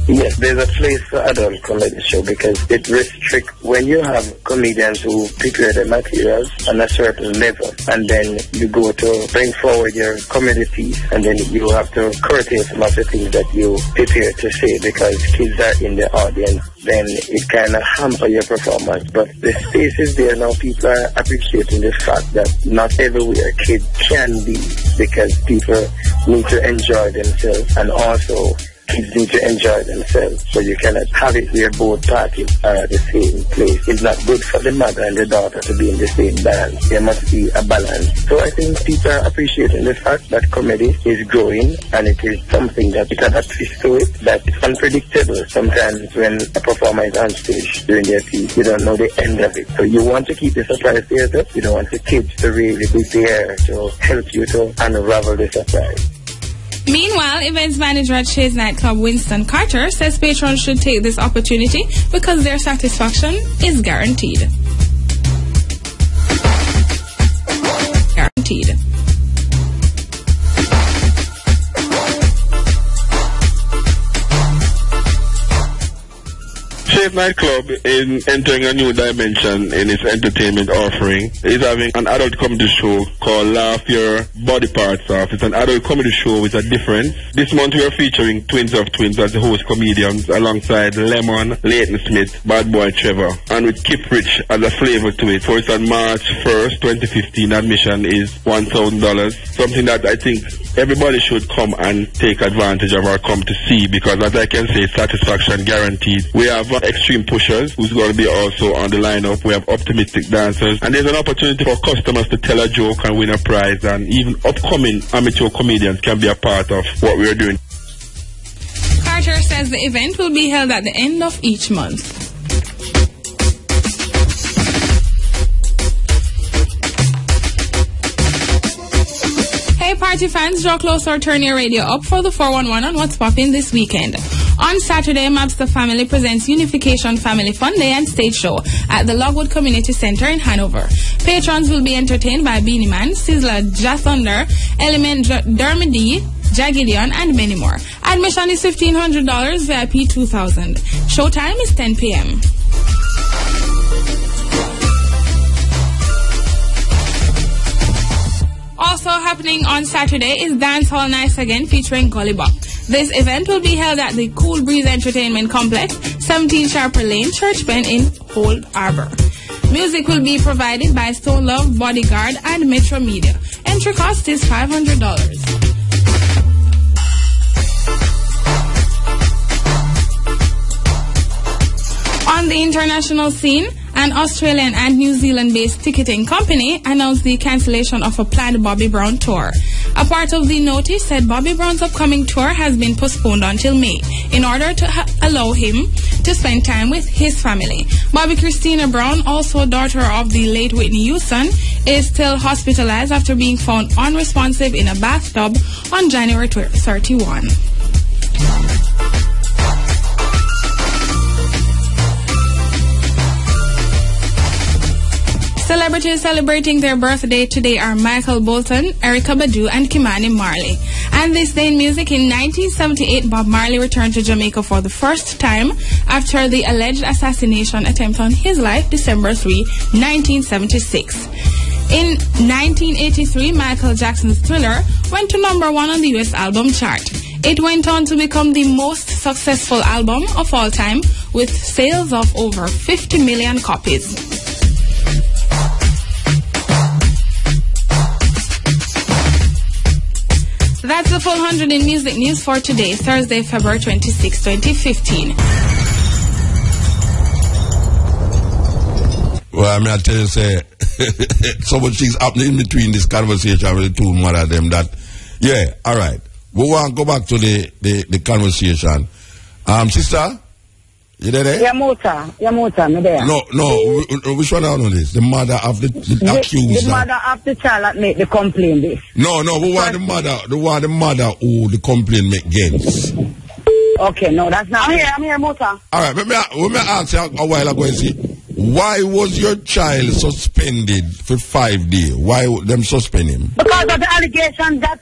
[SPEAKER 16] Yes, there's a place for adult comedy show because it restricts when you have comedians who prepare their materials on a certain level, and then you go to bring forward your comedy piece, and then you have to curtail some of the things that you prepare to say because kids are in the audience. Then it kind of hamper your performance. But the space is there now. People are appreciating the fact that not everywhere kids can be, because people need to enjoy themselves, and also kids need to enjoy themselves. So you cannot have it where both parties are at the same place. It's not good for the mother and the daughter to be in the same band. There must be a balance. So I think people are appreciating the fact that comedy is growing, and it is something that it has a twist to it that is unpredictable. Sometimes when a performer is on stage doing their piece, you don't know the end of it. So you want to keep the surprise to yourself. You don't want the kids to really be there to help you to unravel the surprise.
[SPEAKER 14] Meanwhile, events manager at Shades nightclub Winston Carter says patrons should take this opportunity because their satisfaction is guaranteed. Guaranteed.
[SPEAKER 17] Shades nightclub is entering a new dimension in its entertainment offering. It's having an adult comedy show called Laugh Your Body Parts Off. It's an adult comedy show with a difference. This month we are featuring Twins of Twins as the host comedians alongside Lemon, Leighton Smith, Bad Boy Trevor, and with Kip Rich as a flavor to it. So it's on March 1st, 2015. Admission is $1,000. Something that I think everybody should come and take advantage of or come to see, because as I can say, satisfaction guaranteed. We have Extreme Pushers, who's going to be also on the lineup. We have Optimistic Dancers, and there's an opportunity for customers to tell a joke and win a prize, and even upcoming amateur comedians can be a part of what we're doing.
[SPEAKER 14] Carter says the event will be held at the end of each month. Hey party fans, draw closer, turn your radio up for the 411 on What's Poppin' this weekend. On Saturday, Mapster Family presents Unification Family Fun Day and Stage Show at the Logwood Community Center in Hanover. Patrons will be entertained by Beanie Man, Sizzler, Jazz Thunder, Element, Dermody, Jagideon, and many more. Admission is $1,500, VIP $2,000. Showtime is 10 p.m. Also happening on Saturday is Dance Hall Nice Again featuring Gully Bop. This event will be held at the Cool Breeze Entertainment Complex, 17 Sharper Lane, Church Bend in Old Arbor. Music will be provided by Stone Love, Bodyguard, and Metro Media. Entry cost is $500. On the international scene, an Australian and New Zealand-based ticketing company announced the cancellation of a planned Bobby Brown tour. A part of the notice said Bobby Brown's upcoming tour has been postponed until May in order to allow him to spend time with his family. Bobby Christina Brown, also daughter of the late Whitney Houston, is still hospitalized after being found unresponsive in a bathtub on January 31. Celebrities celebrating their birthday today are Michael Bolton, Erykah Badu, and Kimani Marley. And this day in music, in 1978, Bob Marley returned to Jamaica for the first time after the alleged assassination attempt on his life, December 3, 1976. In 1983, Michael Jackson's Thriller went to #1 on the US album chart. It went on to become the most successful album of all time, with sales of over 50 million copies. That's the full 100 in music news for today, Thursday, February 26, 2015.
[SPEAKER 5] Well, I mean, I tell you, say, so much things happening in between this conversation with the two mother of them that, yeah, all right. We want to go back to the conversation. Sister, you there?
[SPEAKER 13] Yeah, Muta, me there.
[SPEAKER 5] No, which one I know this? The mother of the accused.
[SPEAKER 13] The mother of the child that make the complaint this.
[SPEAKER 5] No, we want the mother who the complaint make against.
[SPEAKER 13] Okay, no, that's not. I'm here, Muta.
[SPEAKER 5] All right, let me ask you a while ago, see, why was your child suspended for 5 days? Why them suspend him?
[SPEAKER 13] Because of the allegation that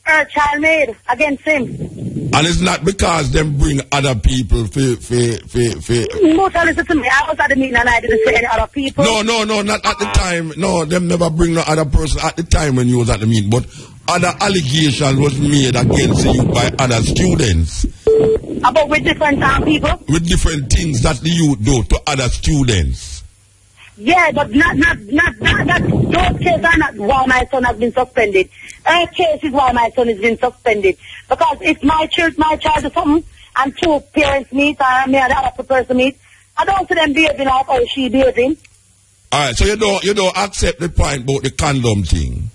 [SPEAKER 13] her child made against him.
[SPEAKER 5] And it's not because them bring other people for.
[SPEAKER 13] Muta, listen to me. I was at the meeting and I didn't say any other people.
[SPEAKER 5] No, not at the time. No, them never bring no other person at the time when you was at the meeting. But other allegations was made against you by other students.
[SPEAKER 13] About with different people?
[SPEAKER 5] With different things that the youth do to other students.
[SPEAKER 13] Yeah, but not that. Those cases are not why my son has been suspended. Her case is why my son has been suspended. Because if my child or something, and two parents meet, or me and the other person meet, I don't see them behaving like how she behaving.
[SPEAKER 5] Alright, so you don't accept the point about the condom thing?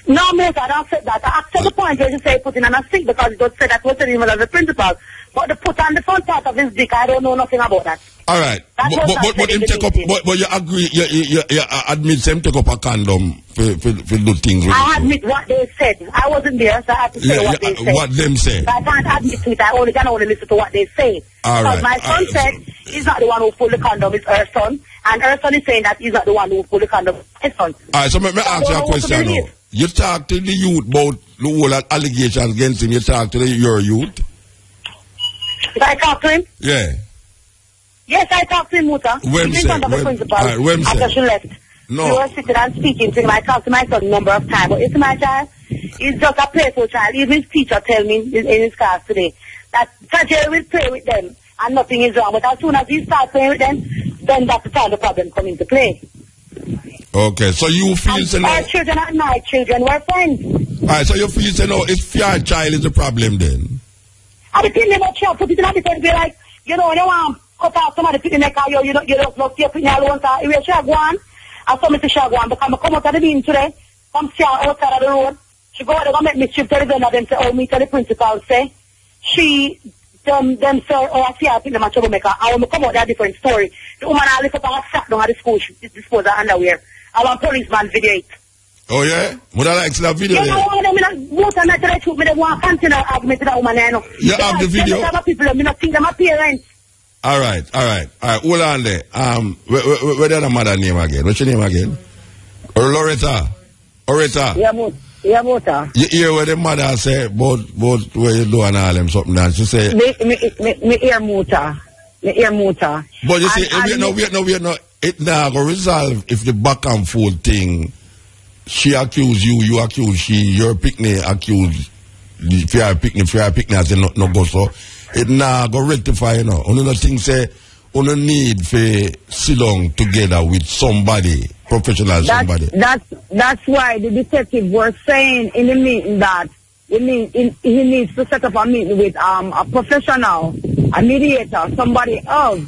[SPEAKER 13] No, mate, I don't accept that. I accept the point where you say put in on a stick because it does say that was even as a principal. But the put on the front part of his dick, I don't know nothing about that.
[SPEAKER 5] All right, but him take up. But you agree? You admit him take up a condom for do things.
[SPEAKER 13] I admit what they said. I wasn't there, so I have to say what they said.
[SPEAKER 5] What them say?
[SPEAKER 13] But I can't admit to it. I can only listen to what they say.
[SPEAKER 5] All
[SPEAKER 13] because
[SPEAKER 5] right.
[SPEAKER 13] my son said he's not the one who pulled the condom. It's her son, and her son is saying that he's not the one who pulled the condom. His son.
[SPEAKER 5] All right. So let me ask you a question now. You talk to the youth about the whole allegations against him. You talk to your youth.
[SPEAKER 13] Did I talk to him?
[SPEAKER 5] Yeah.
[SPEAKER 13] Yes, I talked to him, Muta.
[SPEAKER 5] When
[SPEAKER 13] He's in front of the principal after she left.
[SPEAKER 5] No.
[SPEAKER 13] We were sitting and speaking to him. I talked to my son a number of times. But it's my child. He's just a playful child. Even his teacher tell me in his class today that Tajay will play with them and nothing is wrong. But as soon as he starts playing with them, then that's the time the problem comes into play.
[SPEAKER 5] Okay, so you feel so now...
[SPEAKER 13] Our children and my children were friends.
[SPEAKER 5] Alright, so you feel so now it's your child is the problem then?
[SPEAKER 13] I be thinking about child, put it in a different way, like, you know, when you want to cut off somebody put in the car, you don't love your putting alone, so if you shall go on, and somebody to shall go on, because I come out of the meeting today, come see her outside of the road, she go out there, go make mischief to the vendor, them say, oh, me tell the principal, say, them say, oh, I see her put them a troublemaker, and when we come out there, a different story. The woman I lift up and sat down at the school, she dispose her underwear. I want policeman video it.
[SPEAKER 5] Oh, yeah? Would I like to see that video?
[SPEAKER 18] Yeah, I want to continue argument with that woman.
[SPEAKER 5] You have the video?
[SPEAKER 18] People, I don't think they're my parents.
[SPEAKER 5] All right. Hold on there. Where the other mother name again? What's your name again? Loretta.
[SPEAKER 18] Yeah, Mota.
[SPEAKER 5] You hear what the mother say about where you do and all them something and she say
[SPEAKER 18] me hear Mota.
[SPEAKER 5] But you see, we not it now go resolve if the back and forth thing, she accuse you accuse she, your picnic accuse if you are picnic I say no go so it now go rectify, you know. Only thing say only need for sit down together with somebody, professional somebody.
[SPEAKER 13] That's why the detective was saying in the meeting that he needs to set up a meeting with a professional, a mediator, somebody else,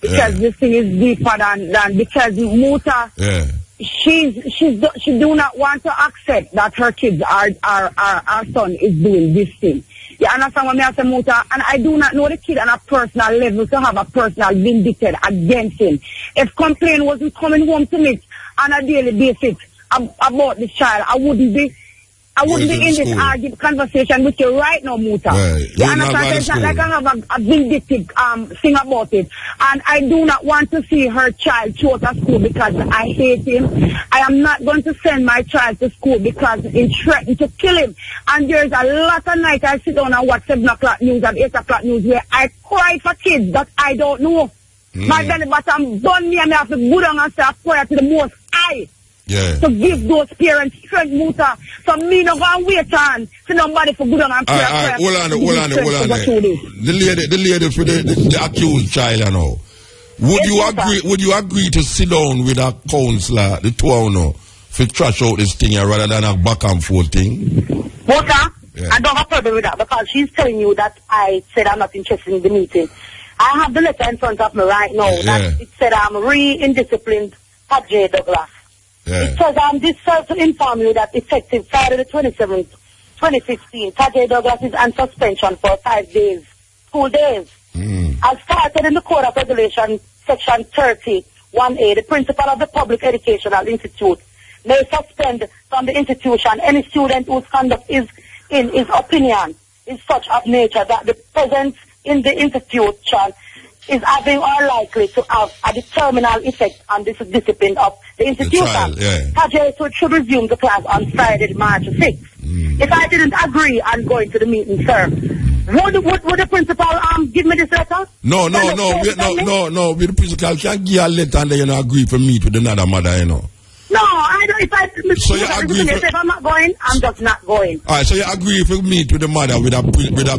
[SPEAKER 13] because this thing is deeper than because Muta she do not want to accept that her kids our son is doing this thing. You understand what I say, Muta? And I do not know the kid on a personal level to have a personal vindictive against him. If complaint wasn't coming home to me on a daily basis about this child, I wouldn't be in this argument conversation with you right now, Muta. You understand? It's not like I have a vindictive thing about it. And I do not want to see her child go to school because I hate him. I am not going to send my child to school because he threatened to kill him. And there's a lot of nights I sit down and watch 7 o'clock news and 8 o'clock news where I cry for kids that I don't know. My belly button done me and I have to go down and say a prayer to the Most High.
[SPEAKER 5] Yeah.
[SPEAKER 13] To give those parents strength, Muta. So me no go and wait on for nobody for good and prayer.
[SPEAKER 5] Hold on. The lady for the accused child, you know. Would you agree to sit down with a counselor, the two of you, to trash out this thing rather than a back and forth thing?
[SPEAKER 18] Muta, I don't have a problem with that because she's telling you that I said I'm not interested in the meeting. I have the letter in front of me right now that it said I'm re-indisciplined at J. Douglas. It says this says to inform you that effective Friday the 27th, 2016, Tajay Douglas is on suspension for 5 days, 2 days. As stated in the Code of Regulation, Section 30(1)(a), the principal of the Public Educational Institute may suspend from the institution any student whose conduct is, in his opinion, is such of nature that the presence in the institution is having or likely to have a determinal effect on the discipline of the institution. Tajay should resume the class on Friday, March 6th. If I didn't agree on going to the meeting, sir, would the principal give me this letter? No.
[SPEAKER 5] The principal can't give a letter and then you know, agree for meet with another mother, you know.
[SPEAKER 18] No, I don't. If I'm not going, I'm just not going.
[SPEAKER 5] All right, so you agree if you meet with the mother with a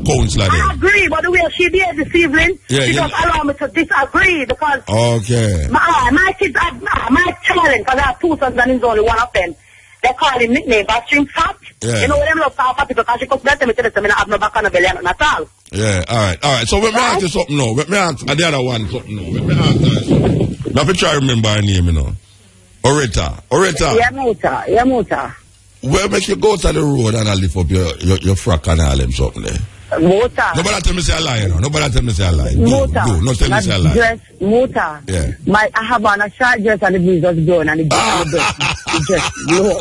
[SPEAKER 5] counselor?
[SPEAKER 18] I agree, but the way she did this evening, she just allow me to disagree because my kids, my children, because I have 2 sons and he's only one of them. They call him nickname Bashing Fat. You know them love Fat because she comes to me tell them I have no back on the belly at all.
[SPEAKER 5] Yeah, all right. So let me ask you something now. Let me ask the other one something now. Let me ask her something. Now, if you try to remember her name, you know. Oretta.
[SPEAKER 13] Yeah, Muta.
[SPEAKER 5] Where make you go to the road and I lift up your frack and all them something there?
[SPEAKER 13] Muta.
[SPEAKER 5] Nobody tell me say a lie, you know. Nobody tell me say a lie.
[SPEAKER 13] Muta.
[SPEAKER 5] Go. No tell me say a lie.
[SPEAKER 13] Dress, Muta.
[SPEAKER 5] Yeah.
[SPEAKER 13] I have on a short dress and the breeze was blowing and the dress low.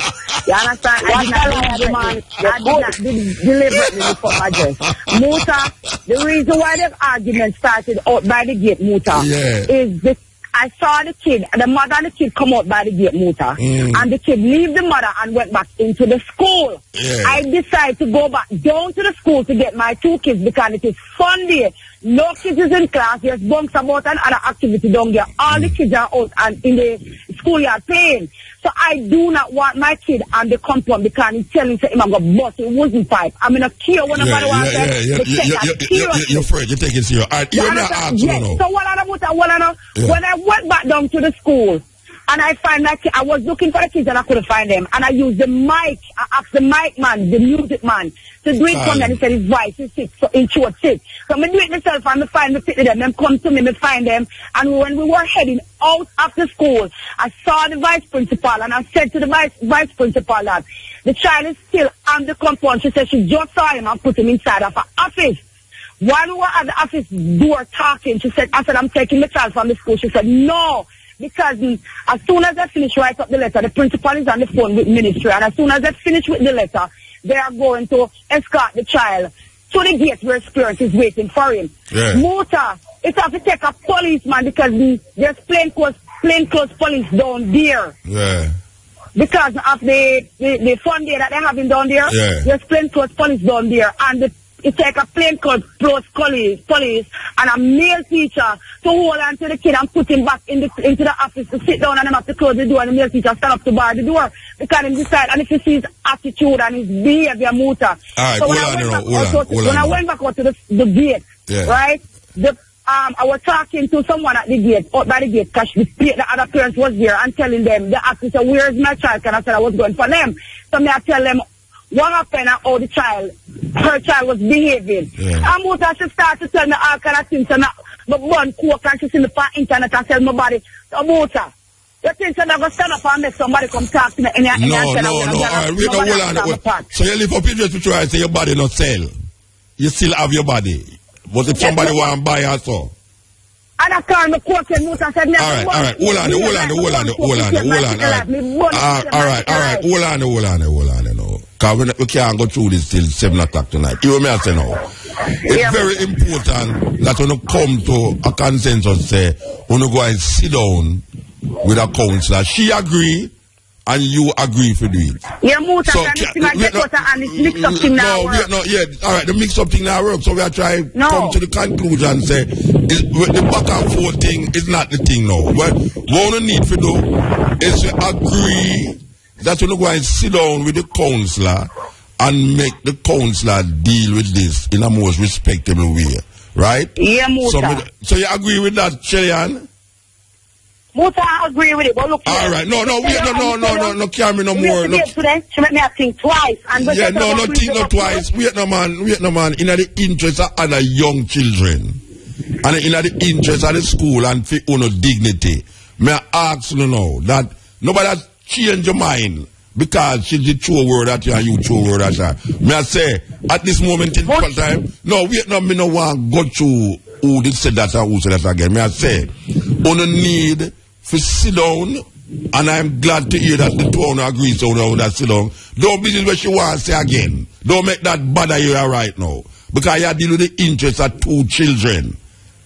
[SPEAKER 13] You understand? I did not deliberately lift up my dress. Muta, the reason why the argument started out by the gate, Muta, is this. I saw the kid, the mother and the kid come out by the gate, Muta, and the kid leave the mother and went back into the school. I decided to go back down to the school to get my 2 kids because it is Sunday. No kids is in class. There's bunks about and other activity down there. All the kids are out and in the schoolyard playing. So I do not want my kid on the compound because he's telling him I'm going to bust. It wasn't pipe. I'm in a care when nobody wants to.
[SPEAKER 5] You're afraid. You take it serious. You're not asking.
[SPEAKER 13] So when I went back down to the school, and I find that I was looking for the kids and I couldn't find them. And I used the mic. I asked the mic man, the music man, to do it for me. And he said his voice is sick, so in short sick. So I do it myself and I find them. Them come to me, I find them. And when we were heading out after school, I saw the vice principal and I said to the vice principal that the child is still on the compound. She said she just saw him and put him inside of her office. While we were at the office door talking, she said, I said, I'm taking the child from the school. She said, no. Because as soon as they finish write up the letter, the principal is on the phone with ministry, and as soon as they finish with the letter, they are going to escort the child to the gate where spirit is waiting for him.
[SPEAKER 5] Yeah.
[SPEAKER 13] Muta, it's have to take a policeman because there's plainclothes police down there.
[SPEAKER 5] Yeah.
[SPEAKER 13] Because of the fun day that they're having down there, there's plainclothes police down there, and it take a plainclothes police and a male teacher to hold on to the kid and put him back into the office to sit down, and them have to close the door, and the male teacher stand up to bar the door because him decide, and if you see his attitude and his behavior, Muta.
[SPEAKER 5] Alright,
[SPEAKER 13] so when I went back out to the gate, right, I was talking to someone at the gate, out by the gate, because the other parents was there, and telling them, they asked me, so where is my child? And I said I was going for them. So I tell them what happened and how her child was behaving. And Muta, she started to tell me all kind of things, and but one coke, and she see me on internet and tell my body, so Muta, you think I'm going to stand up and make somebody come talk to me?
[SPEAKER 5] No. Alright, wait, hold on. So you live up in to try and say your body not sell. You still have your body. But if somebody want to buy her, so.
[SPEAKER 13] And I called the court and Muta said,
[SPEAKER 5] alright, hold on. Because we can't go through this till 7 o'clock tonight. You hear me I say now? It's very important that when you come to a consensus, say, when you go and sit down with a counselor, she agree and you agree for do it.
[SPEAKER 13] Yeah, Muta, so, and it's mixed up thing now.
[SPEAKER 5] Alright, the mixed up thing now work. So we are trying to come to the conclusion, say, the back and forth thing is not the thing now. What we need to do is to agree that we go and sit down with the counselor and make the counselor deal with this in a most respectable way. Right?
[SPEAKER 13] Yeah, Muta.
[SPEAKER 5] So you agree with that, Sheen-R?
[SPEAKER 13] Muta, I agree with it, but look.
[SPEAKER 5] Alright, no, carry me no more.
[SPEAKER 13] Today, she made me think twice. And
[SPEAKER 5] think no twice. Wait no man, in the interest of other young children, and in the interest of the school and for dignity, may I ask you now that nobody change your mind because she's the true word at you and you true word at her. May I say, at this moment in time, me no want go through who did say that or who said that again. May I say, need to sit down, and I'm glad to hear that the two owner agrees to that sit down. Don't business what she wants to say again. Don't make that bother you right now. Because you deal with the interests of 2 children.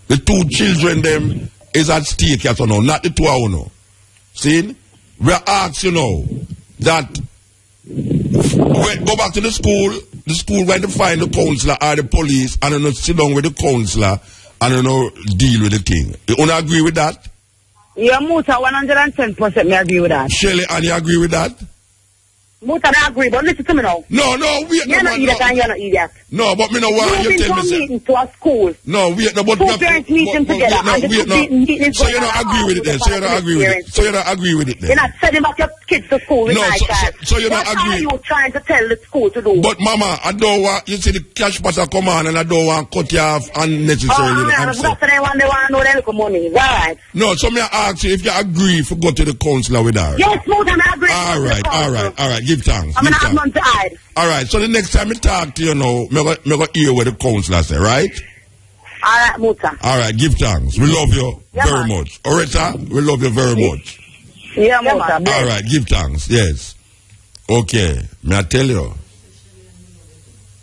[SPEAKER 5] The 2 children, them, is at stake, yes or no, not the 2 owner. See? We are asking that go back to the school going to find the counselor or the police and sit down with the counselor and deal with the thing. You want to agree with that?
[SPEAKER 13] Yeah, Muta, 110% me agree with that.
[SPEAKER 5] Shirley, and you agree with that?
[SPEAKER 13] Muta, I agree, but listen to me now.
[SPEAKER 5] No,
[SPEAKER 13] you're not idiot and you're not idiot.
[SPEAKER 5] No, but me no want you tell me.
[SPEAKER 13] You've been meeting to a school.
[SPEAKER 5] No, wait, no, but
[SPEAKER 13] 2 parents meeting together.
[SPEAKER 5] So you don't agree with it then. So you don't agree with it then.
[SPEAKER 13] You're not sending back your kids to school with my child.
[SPEAKER 5] So you don't agree.
[SPEAKER 13] What are you trying to tell the school to do?
[SPEAKER 5] But Mama, I don't want, you see the cash pass come on and I don't want cut you off unnecessarily.
[SPEAKER 13] That's what they want to know the money. Right.
[SPEAKER 5] No, so me ask you if you agree to go to the counselor with her.
[SPEAKER 13] Yes, Muta, I agree.
[SPEAKER 5] Alright, give thanks.
[SPEAKER 13] I'm going to have none to hide.
[SPEAKER 5] Alright, so the next time I talk to you now, me go hear what the counselor say, right?
[SPEAKER 13] Alright, Muta.
[SPEAKER 5] Alright, give thanks. We love you very much. Oretta, we love you very much.
[SPEAKER 13] Yeah, Muta.
[SPEAKER 5] Alright, give thanks, yes. Okay, may I tell you?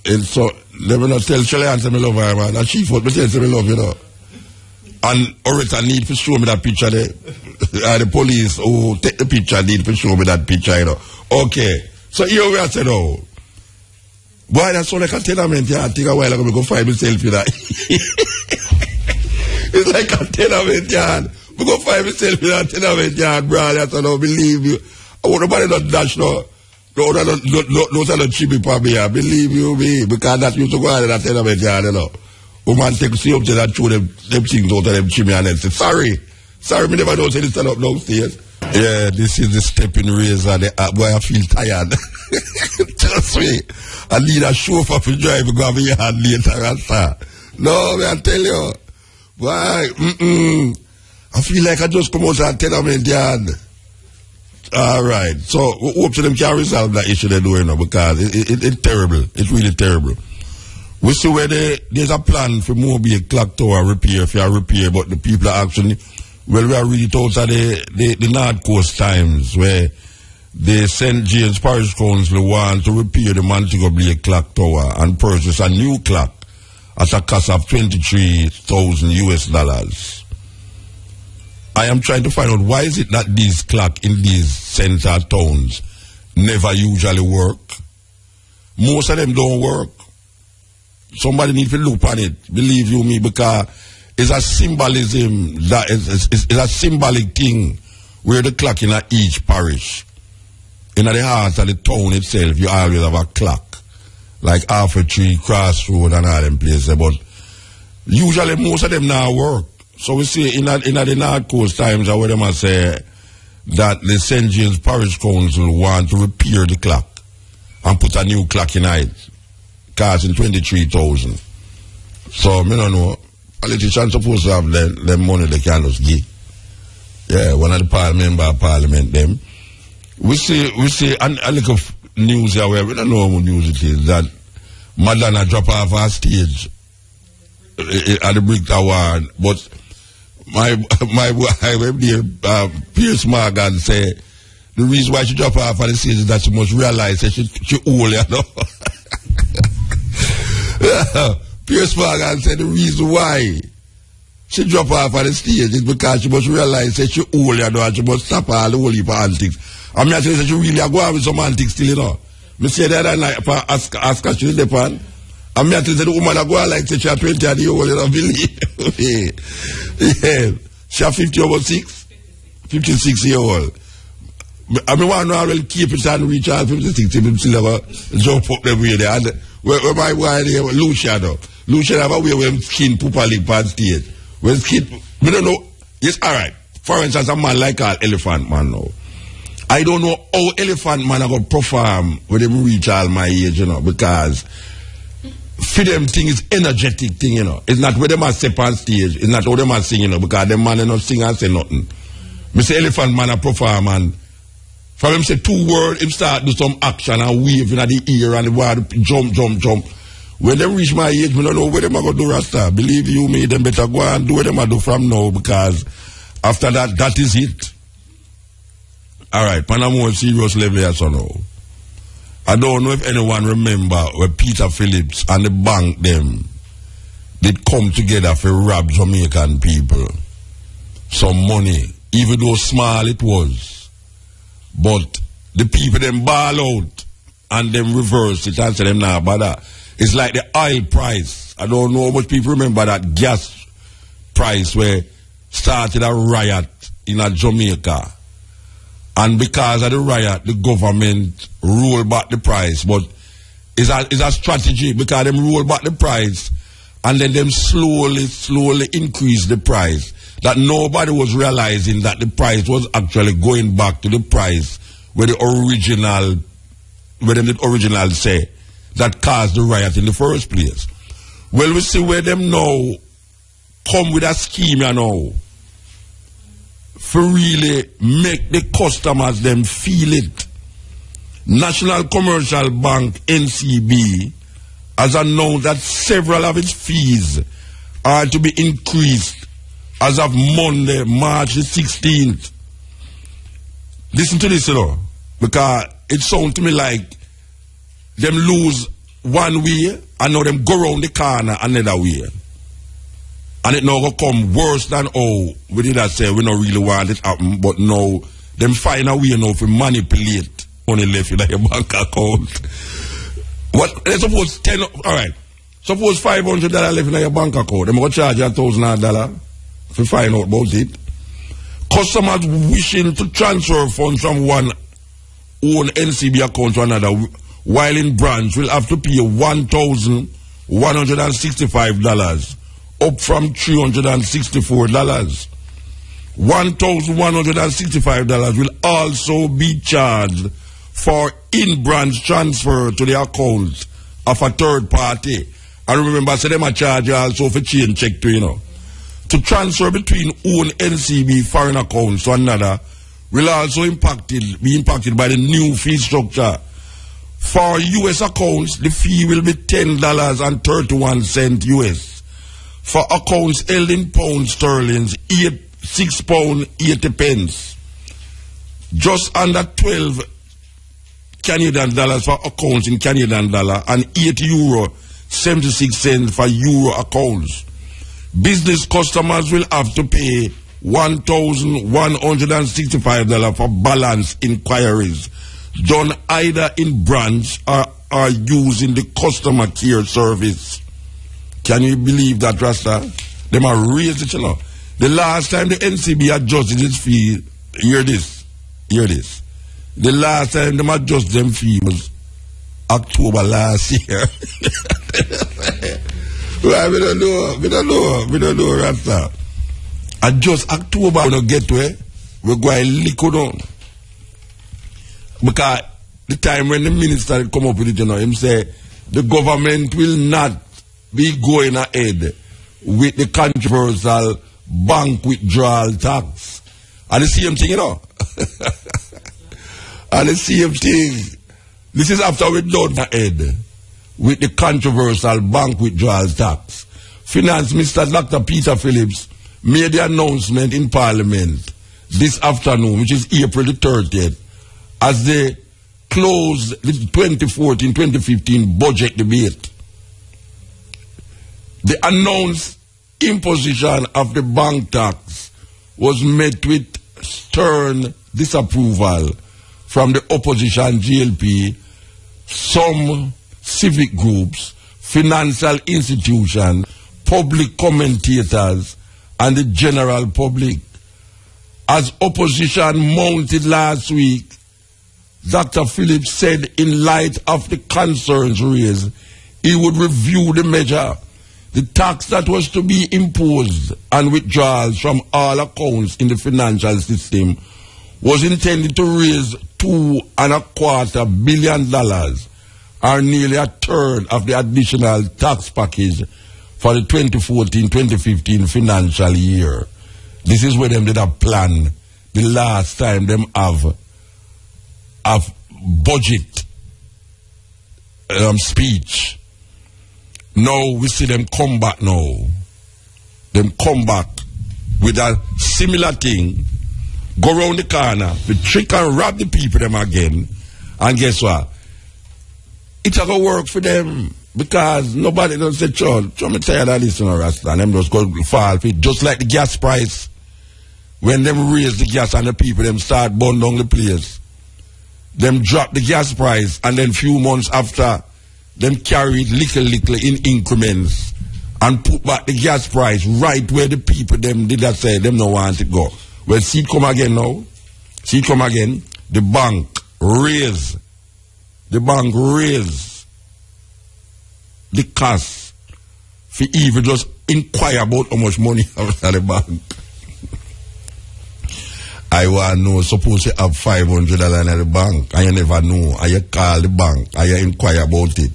[SPEAKER 5] And so, let me not tell Shirley and say me love her, man. And she thought me say me love you, know. And Oretta need to show me that picture there. The police who take the picture need to show me that picture, you know. Okay. So here we are saying, oh, boy, that's all like a tenement, yeah. I think a while ago, I go find myself in that. It's like a tenement, yeah. I go find myself in that tenement, yeah, brother. That's all, believe you. I want nobody not dash, no. No, not chippy for me, yeah. Believe you me. Because that used to go out in that tenement, yeah, you know. Woman take see up to that, throw them things out of them chimney and then say, sorry, me never know, say this stand up downstairs. Yeah, this is the Steppn razor. Boy, I feel tired. Trust me. I need a chauffeur to drive go over here later and start. No, I tell you. Boy, I feel like I just come out and tell them in the yard. Alright. So, hope to them can resolve that issue they're doing now because it's terrible. It's really terrible. We see where there's a plan for Mobile Clock Tower repair, but the people are actually Well, we are reading it out of the North Coast Times, where the St. James Parish Council want to repair the Montego Bay clock tower and purchase a new clock at a cost of $23,000. I am trying to find out why is it that these clocks in these center towns never usually work. Most of them don't work. Somebody needs to look on it, believe you me, because it's a symbolism, that is a symbolic thing where the clock in each parish, in the heart of the town itself, you always have a clock. Like Alpha Tree, Crossroad and all them places. But usually most of them now work. So we see in the North Coast Times where them say that the St. James Parish Council want to repair the clock and put a new clock in it, costing $23,000. So, I don't know, politicians supposed to have them money they can just give. Yeah, one of the member of parliament, them. We see a little news here where we don't know what news it is, that Madonna drop off her stage at the Brick Award, but my Pierce Morgan say the reason why she drop off at the stage is that she must realize that she old, you know. Pierce Morgan said the reason why she drop off at the stage is because she must realize that she old, you know, and she must stop all the holy antics. I mean, I say she really go on with some antics still, you know. Me say that other night, ask her, she Steppn. I mean, I say the woman go on like say she 20 years old, you don't believe. Yeah. She 56 years old. I mean, one now will keep it and reach out 56, people still have a jump up them way there. And where my boy there, Lucian have a way where skin poop a lip on stage. When skin, we don't know. Yes, alright. For instance, a man like an Elephant Man now. I don't know how Elephant Man are going to perform when they reach all my age, you know, because for them thing is energetic thing, you know. It's not where them are step on stage. It's not how them are sing, you know, because them man not sing and say nothing. Me say Elephant Man a perform and from him say 2 words, him start do some action and wave in the ear and the word jump. When they reach my age, me don't know where them are going to do Rasta. Believe you me, them better go and do what them are do from now, because after that, that is it. Alright, Panama serious level here, so now. I don't know if anyone remember where Peter Phillips and the bank them did come together for rob Jamaican people. Some money, even though small it was. But the people them ball out and them reverse it and say them nah bother. It's like the oil price. I don't know how much people remember that gas price where started a riot in Jamaica. And because of the riot, the government rolled back the price. But it's a strategy, because them roll back the price and then them slowly increase the price. That nobody was realizing that the price was actually going back to the price where the original say that caused the riot in the first place. Well, we see where them now come with a scheme, you know, for really make the customers them feel it. National Commercial Bank, NCB, has announced that several of its fees are to be increased as of Monday, March the 16th. Listen to this, you know, because it sounds to me like them lose one way and now them go around the corner another way. And it now come worse than we did say we don't really want it happen, but now them find a way now to manipulate money left in your bank account. What? Let's suppose alright. Suppose $500 left in your bank account. They're going to charge you $1,000 to find out about it. Customers wishing to transfer funds from one own NCB account to another, while in branch, will have to pay $1,165, up from $364. $1,165 will also be charged for in-branch transfer to the account of a third party. And remember, say them a charge also for chain check too, you know. To transfer between own NCB foreign accounts to another will also be impacted by the new fee structure. For US accounts, the fee will be $10.31 US. For accounts held in pounds sterling, £6.80. Just under 12 Canadian dollars for accounts in Canadian dollar and €8.76 for euro accounts. Business customers will have to pay $1,165 for balance inquiries done either in branch or using the customer care service. Can you believe that, Rasta? They might raise it, you know. The last time the NCB adjusted its fee, hear this. The last time they adjusted them fee was October last year. Well, we don't know, Rasta. Adjust October, we don't get to it. We're going to lick it down. Because the time when the minister come up with it, you know, him say the government will not be going ahead with the controversial bank withdrawal tax. And the same thing, you know. And the same thing. This is after we done ahead with the controversial bank withdrawal tax. Finance Minister Dr. Peter Phillips made the announcement in Parliament this afternoon, which is April the 30th, as they close the 2014-2015 budget debate. The announced imposition of the bank tax was met with stern disapproval from the opposition GLP, some civic groups, financial institutions, public commentators, and the general public. As opposition mounted last week, Dr. Phillips said in light of the concerns raised, he would review the measure. The tax that was to be imposed and withdrawals from all accounts in the financial system was intended to raise $2.25 billion, or nearly a third of the additional tax package for the 2014-2015 financial year. This is where them did a plan the last time them have budget speech. Now we see them come back now. Them come back with a similar thing, go around the corner, we trick and rob the people them again, and guess what? It's going to work for them because nobody does say, John, me tired of this, you know, Rasta, and them just go fall for it. Just like the gas price. When them raise the gas and the people, them start burn down the place. Them drop the gas price, and then few months after, them carry it little in increments and put back the gas price right where the people them did that say them no want it go. Well, see it come again now. See it come again. The bank raise the cost for even just inquire about how much money out of the bank. I want to know, suppose you have $500 in the bank and you never know, and you call the bank and you inquire about it.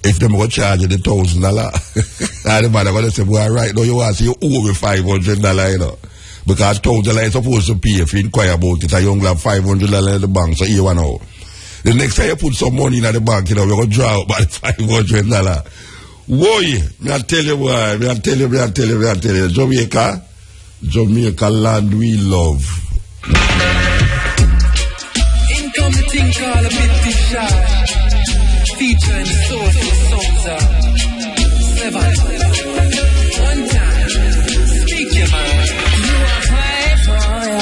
[SPEAKER 5] If them go charge you the $1,000, and the man going to say, boy, right now you want to say you owe me $500, you know. Because $1,000 is supposed to pay if you inquire about it, and you only have $500 in the bank, so you want to know. The next time you put some money in the bank, you know, we're going to draw out by $500. Boy, I tell you why, I tell you. Jamaica land we love.
[SPEAKER 4] Income the thing called a bit shy. Featuring the source of Souza. 7. One time. Speak your mind. You are high for all.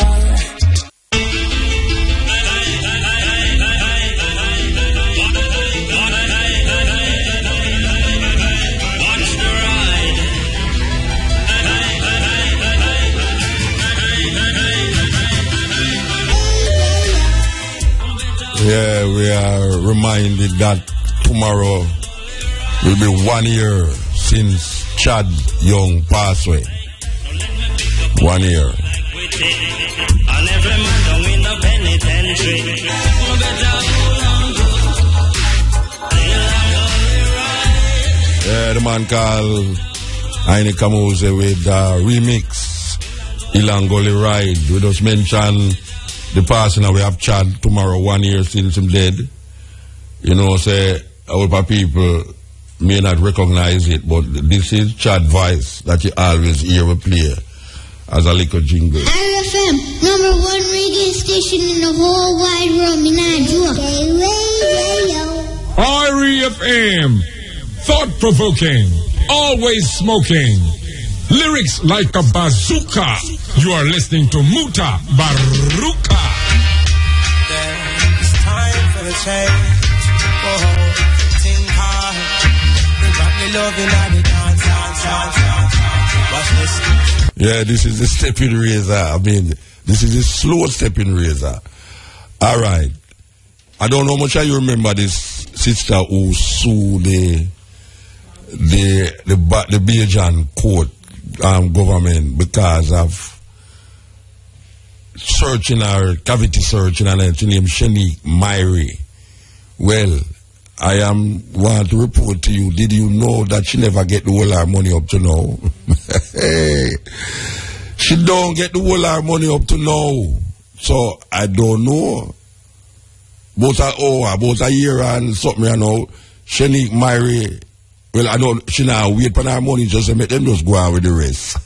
[SPEAKER 5] Yeah, we are reminded that tomorrow will be 1 year since Chad Young passed away. 1 year. Yeah, the man called Aine Kamose with remix Ilangoli Ride. We just mentioned the passing we have Chad tomorrow, 1 year since him dead. You know, say, our people may not recognize it, but this is Chad voice that you always hear we play. as a little jingle.
[SPEAKER 19] RFM, #1 radio station in the whole wide world. Me not joke.
[SPEAKER 7] RFM, thought-provoking, always smoking. Lyrics like a bazooka. You are listening to Mutabaruka.
[SPEAKER 4] It's time for a change. Think hard. Bring back the loving and the dance. Watch this.
[SPEAKER 5] Yeah, this is the Steppn razor. I mean, this is the slow Steppn razor. All right. I don't know how much you remember this sister who sued the Bajan court government because of searching her, cavity searching, and her name Sheen.R. Well, I want to report to you, did you know that she never get the whole her money up to now? She don't get the whole her money up to now. So, I don't know. About a year and something, you know, Sheen.R. Well, I know she now wait for her money just to make them just go out with the rest.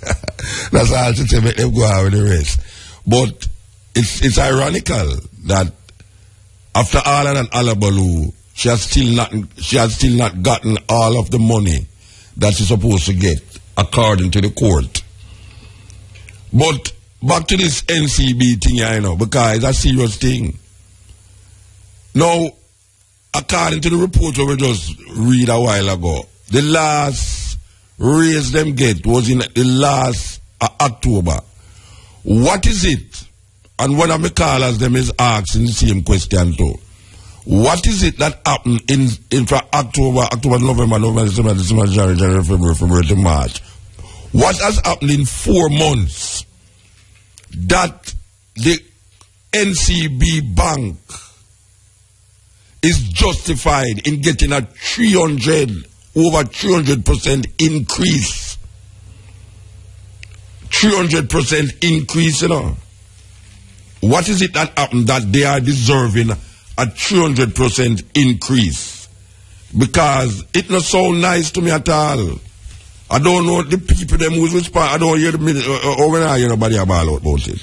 [SPEAKER 5] That's all she say, make them go out with the rest. But it's ironical that after all of that alabaloo, she has still not gotten all of the money that she's supposed to get according to the court. But back to this NCB thing, you know, because it's a serious thing. Now, according to the report we just read a while ago, the last raise them get was in the last October. What is it? And one of my callers them is asking the same question too. What is it that happened in October, November, December, January, February to March? What has happened in 4 months that the NCB bank is justified in getting a over 300% increase? 300% increase, you know. What is it that happened that they are deserving a 300% increase? Because it not so nice to me at all. I don't know the people them who's responsible. I don't hear the when I hear nobody ball out about it.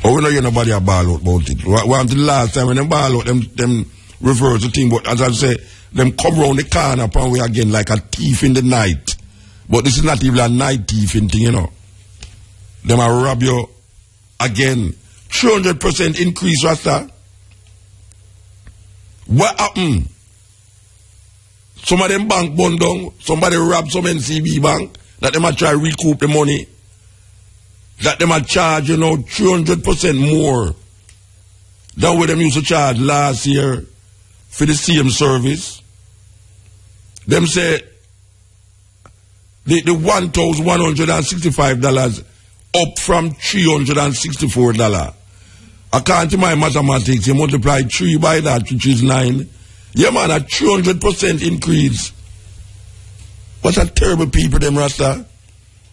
[SPEAKER 5] Or when I hear nobody ball out about it. One the last time when them ball out, them refer to thing, but as I say, them come round the corner upon we again like a thief in the night. But this is not even a night thiefing thing, you know. Them a rob you again. 300% increase, Rasta. What happened? Some of them bank burned down. Somebody robbed some NCB bank. That them a try recoup the money. That them a charge, you know, 300% more than what them used to charge last year for the same service. Them say the $1,165 up from $364. According to my mathematics, you multiply 3 by that, which is 9. Yeah, man, a 300% increase. What a terrible people, them Rasta.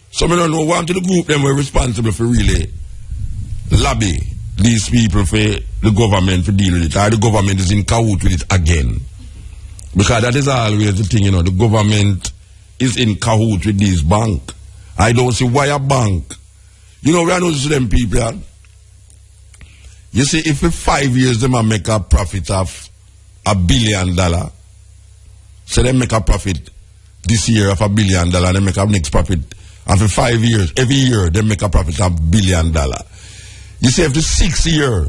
[SPEAKER 5] Some of them don't know, one to the group, them were responsible for really lobby these people for the government for dealing with it. Or the government is in cahoot with it again. Because that is always the thing, you know, the government is in cahoot with this bank. I don't see why a bank. You know, we are not to them people, yeah? You see, if in 5 years they might make a profit of $1 billion, so they make a profit this year of $1 billion, they make a next profit, and for 5 years, every year they make a profit of $1 billion. You see, if the 6th year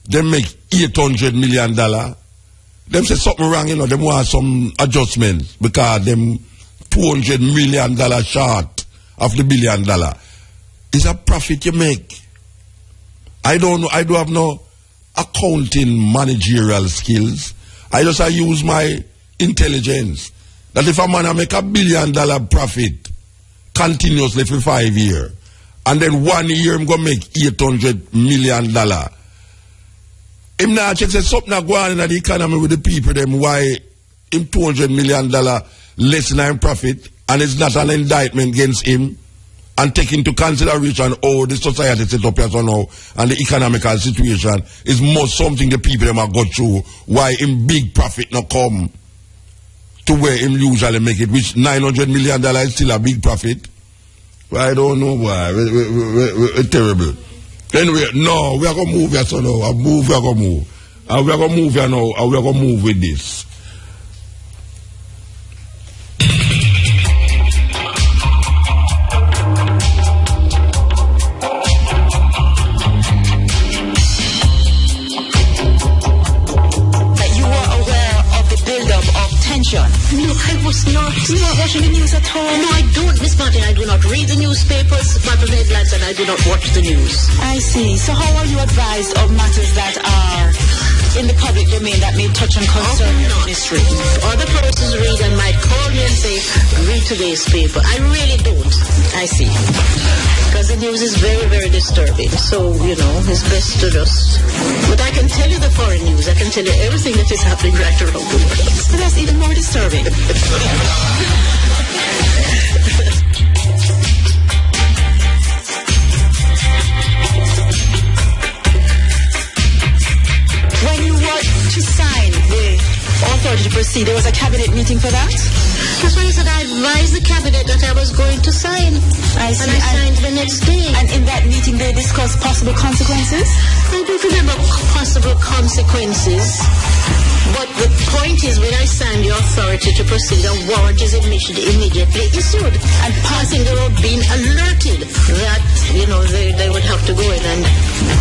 [SPEAKER 5] they make $800 million, them say something wrong, you know, them want some adjustments because them $200 million short of the $1 billion. It's a profit you make. I don't know, I do have no accounting managerial skills. I just use my intelligence. That if a man make $1 billion profit continuously for 5 years, and then 1 year I'm going to make $800 million, him now check say something going on in the economy with the people, them why him $200 million less than profit, and it's not an indictment against him, and take into consideration how the society set up here so now and the economical situation is more something the people them have got through, why him big profit not come to where him usually make it, which $900 million is still a big profit. I don't know why. We're terrible. Anyway, no, we are going to move here, so now. We are going to move. And we are going to move here now, and we are going to move with this.
[SPEAKER 20] No, I was not. You're not watching the news at all? No, I don't, Miss Martin. I do not read the newspapers, matter headlines, and I do not watch the news.
[SPEAKER 8] I see. So how are you advised of matters that are in the public domain that may touch and concern your ministry?
[SPEAKER 20] Other persons read and might call me and say, read today's paper. I really don't. I see. Because the news is very, very disturbing. So, you know, it's best to just... But I can tell you the foreign news. I can tell you everything that is happening right around the world.
[SPEAKER 8] So that's even more disturbing. When you were to sign the authority to proceed, there was a cabinet meeting for that?
[SPEAKER 20] That's why I said I advised the cabinet that I was going to sign.
[SPEAKER 8] I see.
[SPEAKER 20] And I signed the next day.
[SPEAKER 8] And in that meeting they discussed possible consequences?
[SPEAKER 20] I don't remember possible consequences. But the point is, when I signed the authority to proceed, a warrant is immediately issued. And passing the road being alerted that, you know, they would have to go in and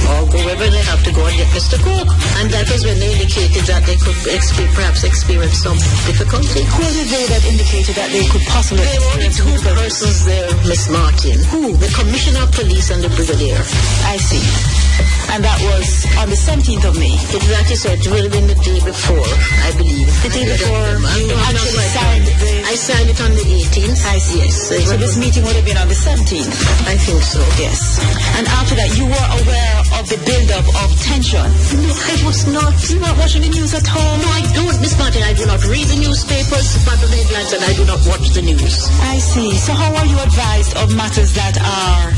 [SPEAKER 20] or go wherever they have to go and get Mr. Cook. And that was when they indicated that they could perhaps experience some difficulty.
[SPEAKER 8] Who were they that indicated that they could possibly
[SPEAKER 20] There were only two persons there, Miss Martin.
[SPEAKER 8] Who?
[SPEAKER 20] The Commissioner of Police and the Brigadier.
[SPEAKER 8] I see. And that was on the 17th of May.
[SPEAKER 20] Exactly, so it will have been the day before, I believe.
[SPEAKER 8] The day before you actually signed
[SPEAKER 20] I signed it on the 18th.
[SPEAKER 8] I see.
[SPEAKER 20] Yes.
[SPEAKER 8] So this meeting would have been on the 17th?
[SPEAKER 20] I think so.
[SPEAKER 8] Yes. And after that, you were aware of the build-up of tension?
[SPEAKER 20] No, I was not.
[SPEAKER 8] You're not watching the news at all?
[SPEAKER 20] No, I don't, Miss Martin. I do not read the newspapers, matter headlines, and I do not watch the news.
[SPEAKER 8] I see. So how are you advised of matters that are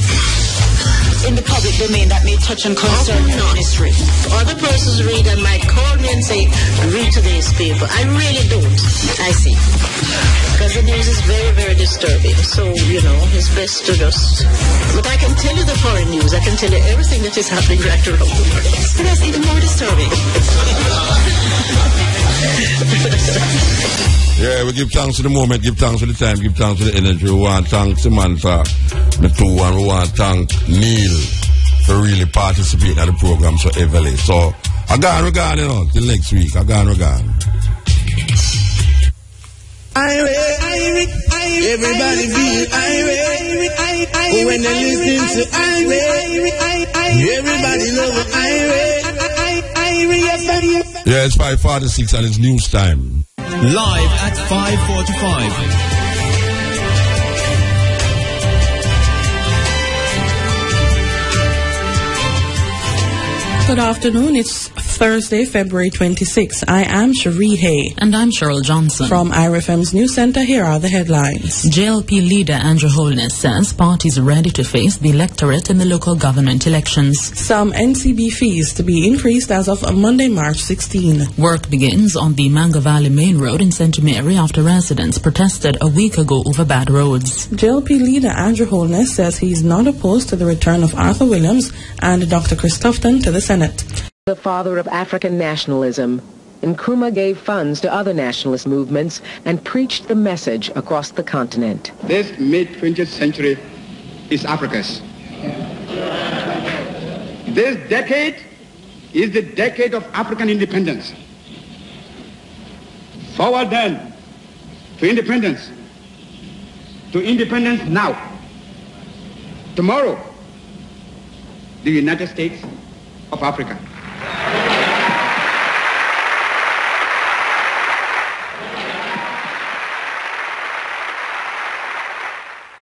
[SPEAKER 8] in the public domain that may touch and concern your ministry?
[SPEAKER 20] Other persons read and might call me and say, read today's paper. I really don't.
[SPEAKER 8] I see.
[SPEAKER 20] Because the news is very, very disturbing. So, you know, it's best to just... But I can tell you the foreign news. I can tell you everything that is happening right around the world.
[SPEAKER 8] So that's even more disturbing.
[SPEAKER 5] Yeah, we give thanks to the moment, give thanks for the time, give thanks for the energy. We want to thank Samantha, me too, and we want to thank Neil for really participating at the program so heavily. So, I gone, you know, till next week. I gone.
[SPEAKER 4] Everybody feel irate when they listen to irate. Everybody love irate.
[SPEAKER 5] Yeah, it's 5:46 and it's news time.
[SPEAKER 21] Live at 5:45.
[SPEAKER 22] Good afternoon. It's Thursday, February 26. I am Cherie Hay.
[SPEAKER 23] And I'm Cheryl Johnson.
[SPEAKER 22] From IRFM's News Center, here are the headlines.
[SPEAKER 23] JLP leader Andrew Holness says parties ready to face the electorate in the local government elections.
[SPEAKER 22] Some NCB fees to be increased as of Monday, March 16.
[SPEAKER 23] Work begins on the Manga Valley Main Road in St. Mary after residents protested a week ago over bad roads.
[SPEAKER 22] JLP leader Andrew Holness says he's not opposed to the return of Arthur Williams and Dr. Christopherson to the Senate.
[SPEAKER 24] The father of African nationalism, Nkrumah gave funds to other nationalist movements and preached the message across the continent.
[SPEAKER 25] This mid-20th century is Africa's. This decade is the decade of African independence. Forward then to independence. To independence now. Tomorrow, the United States of Africa.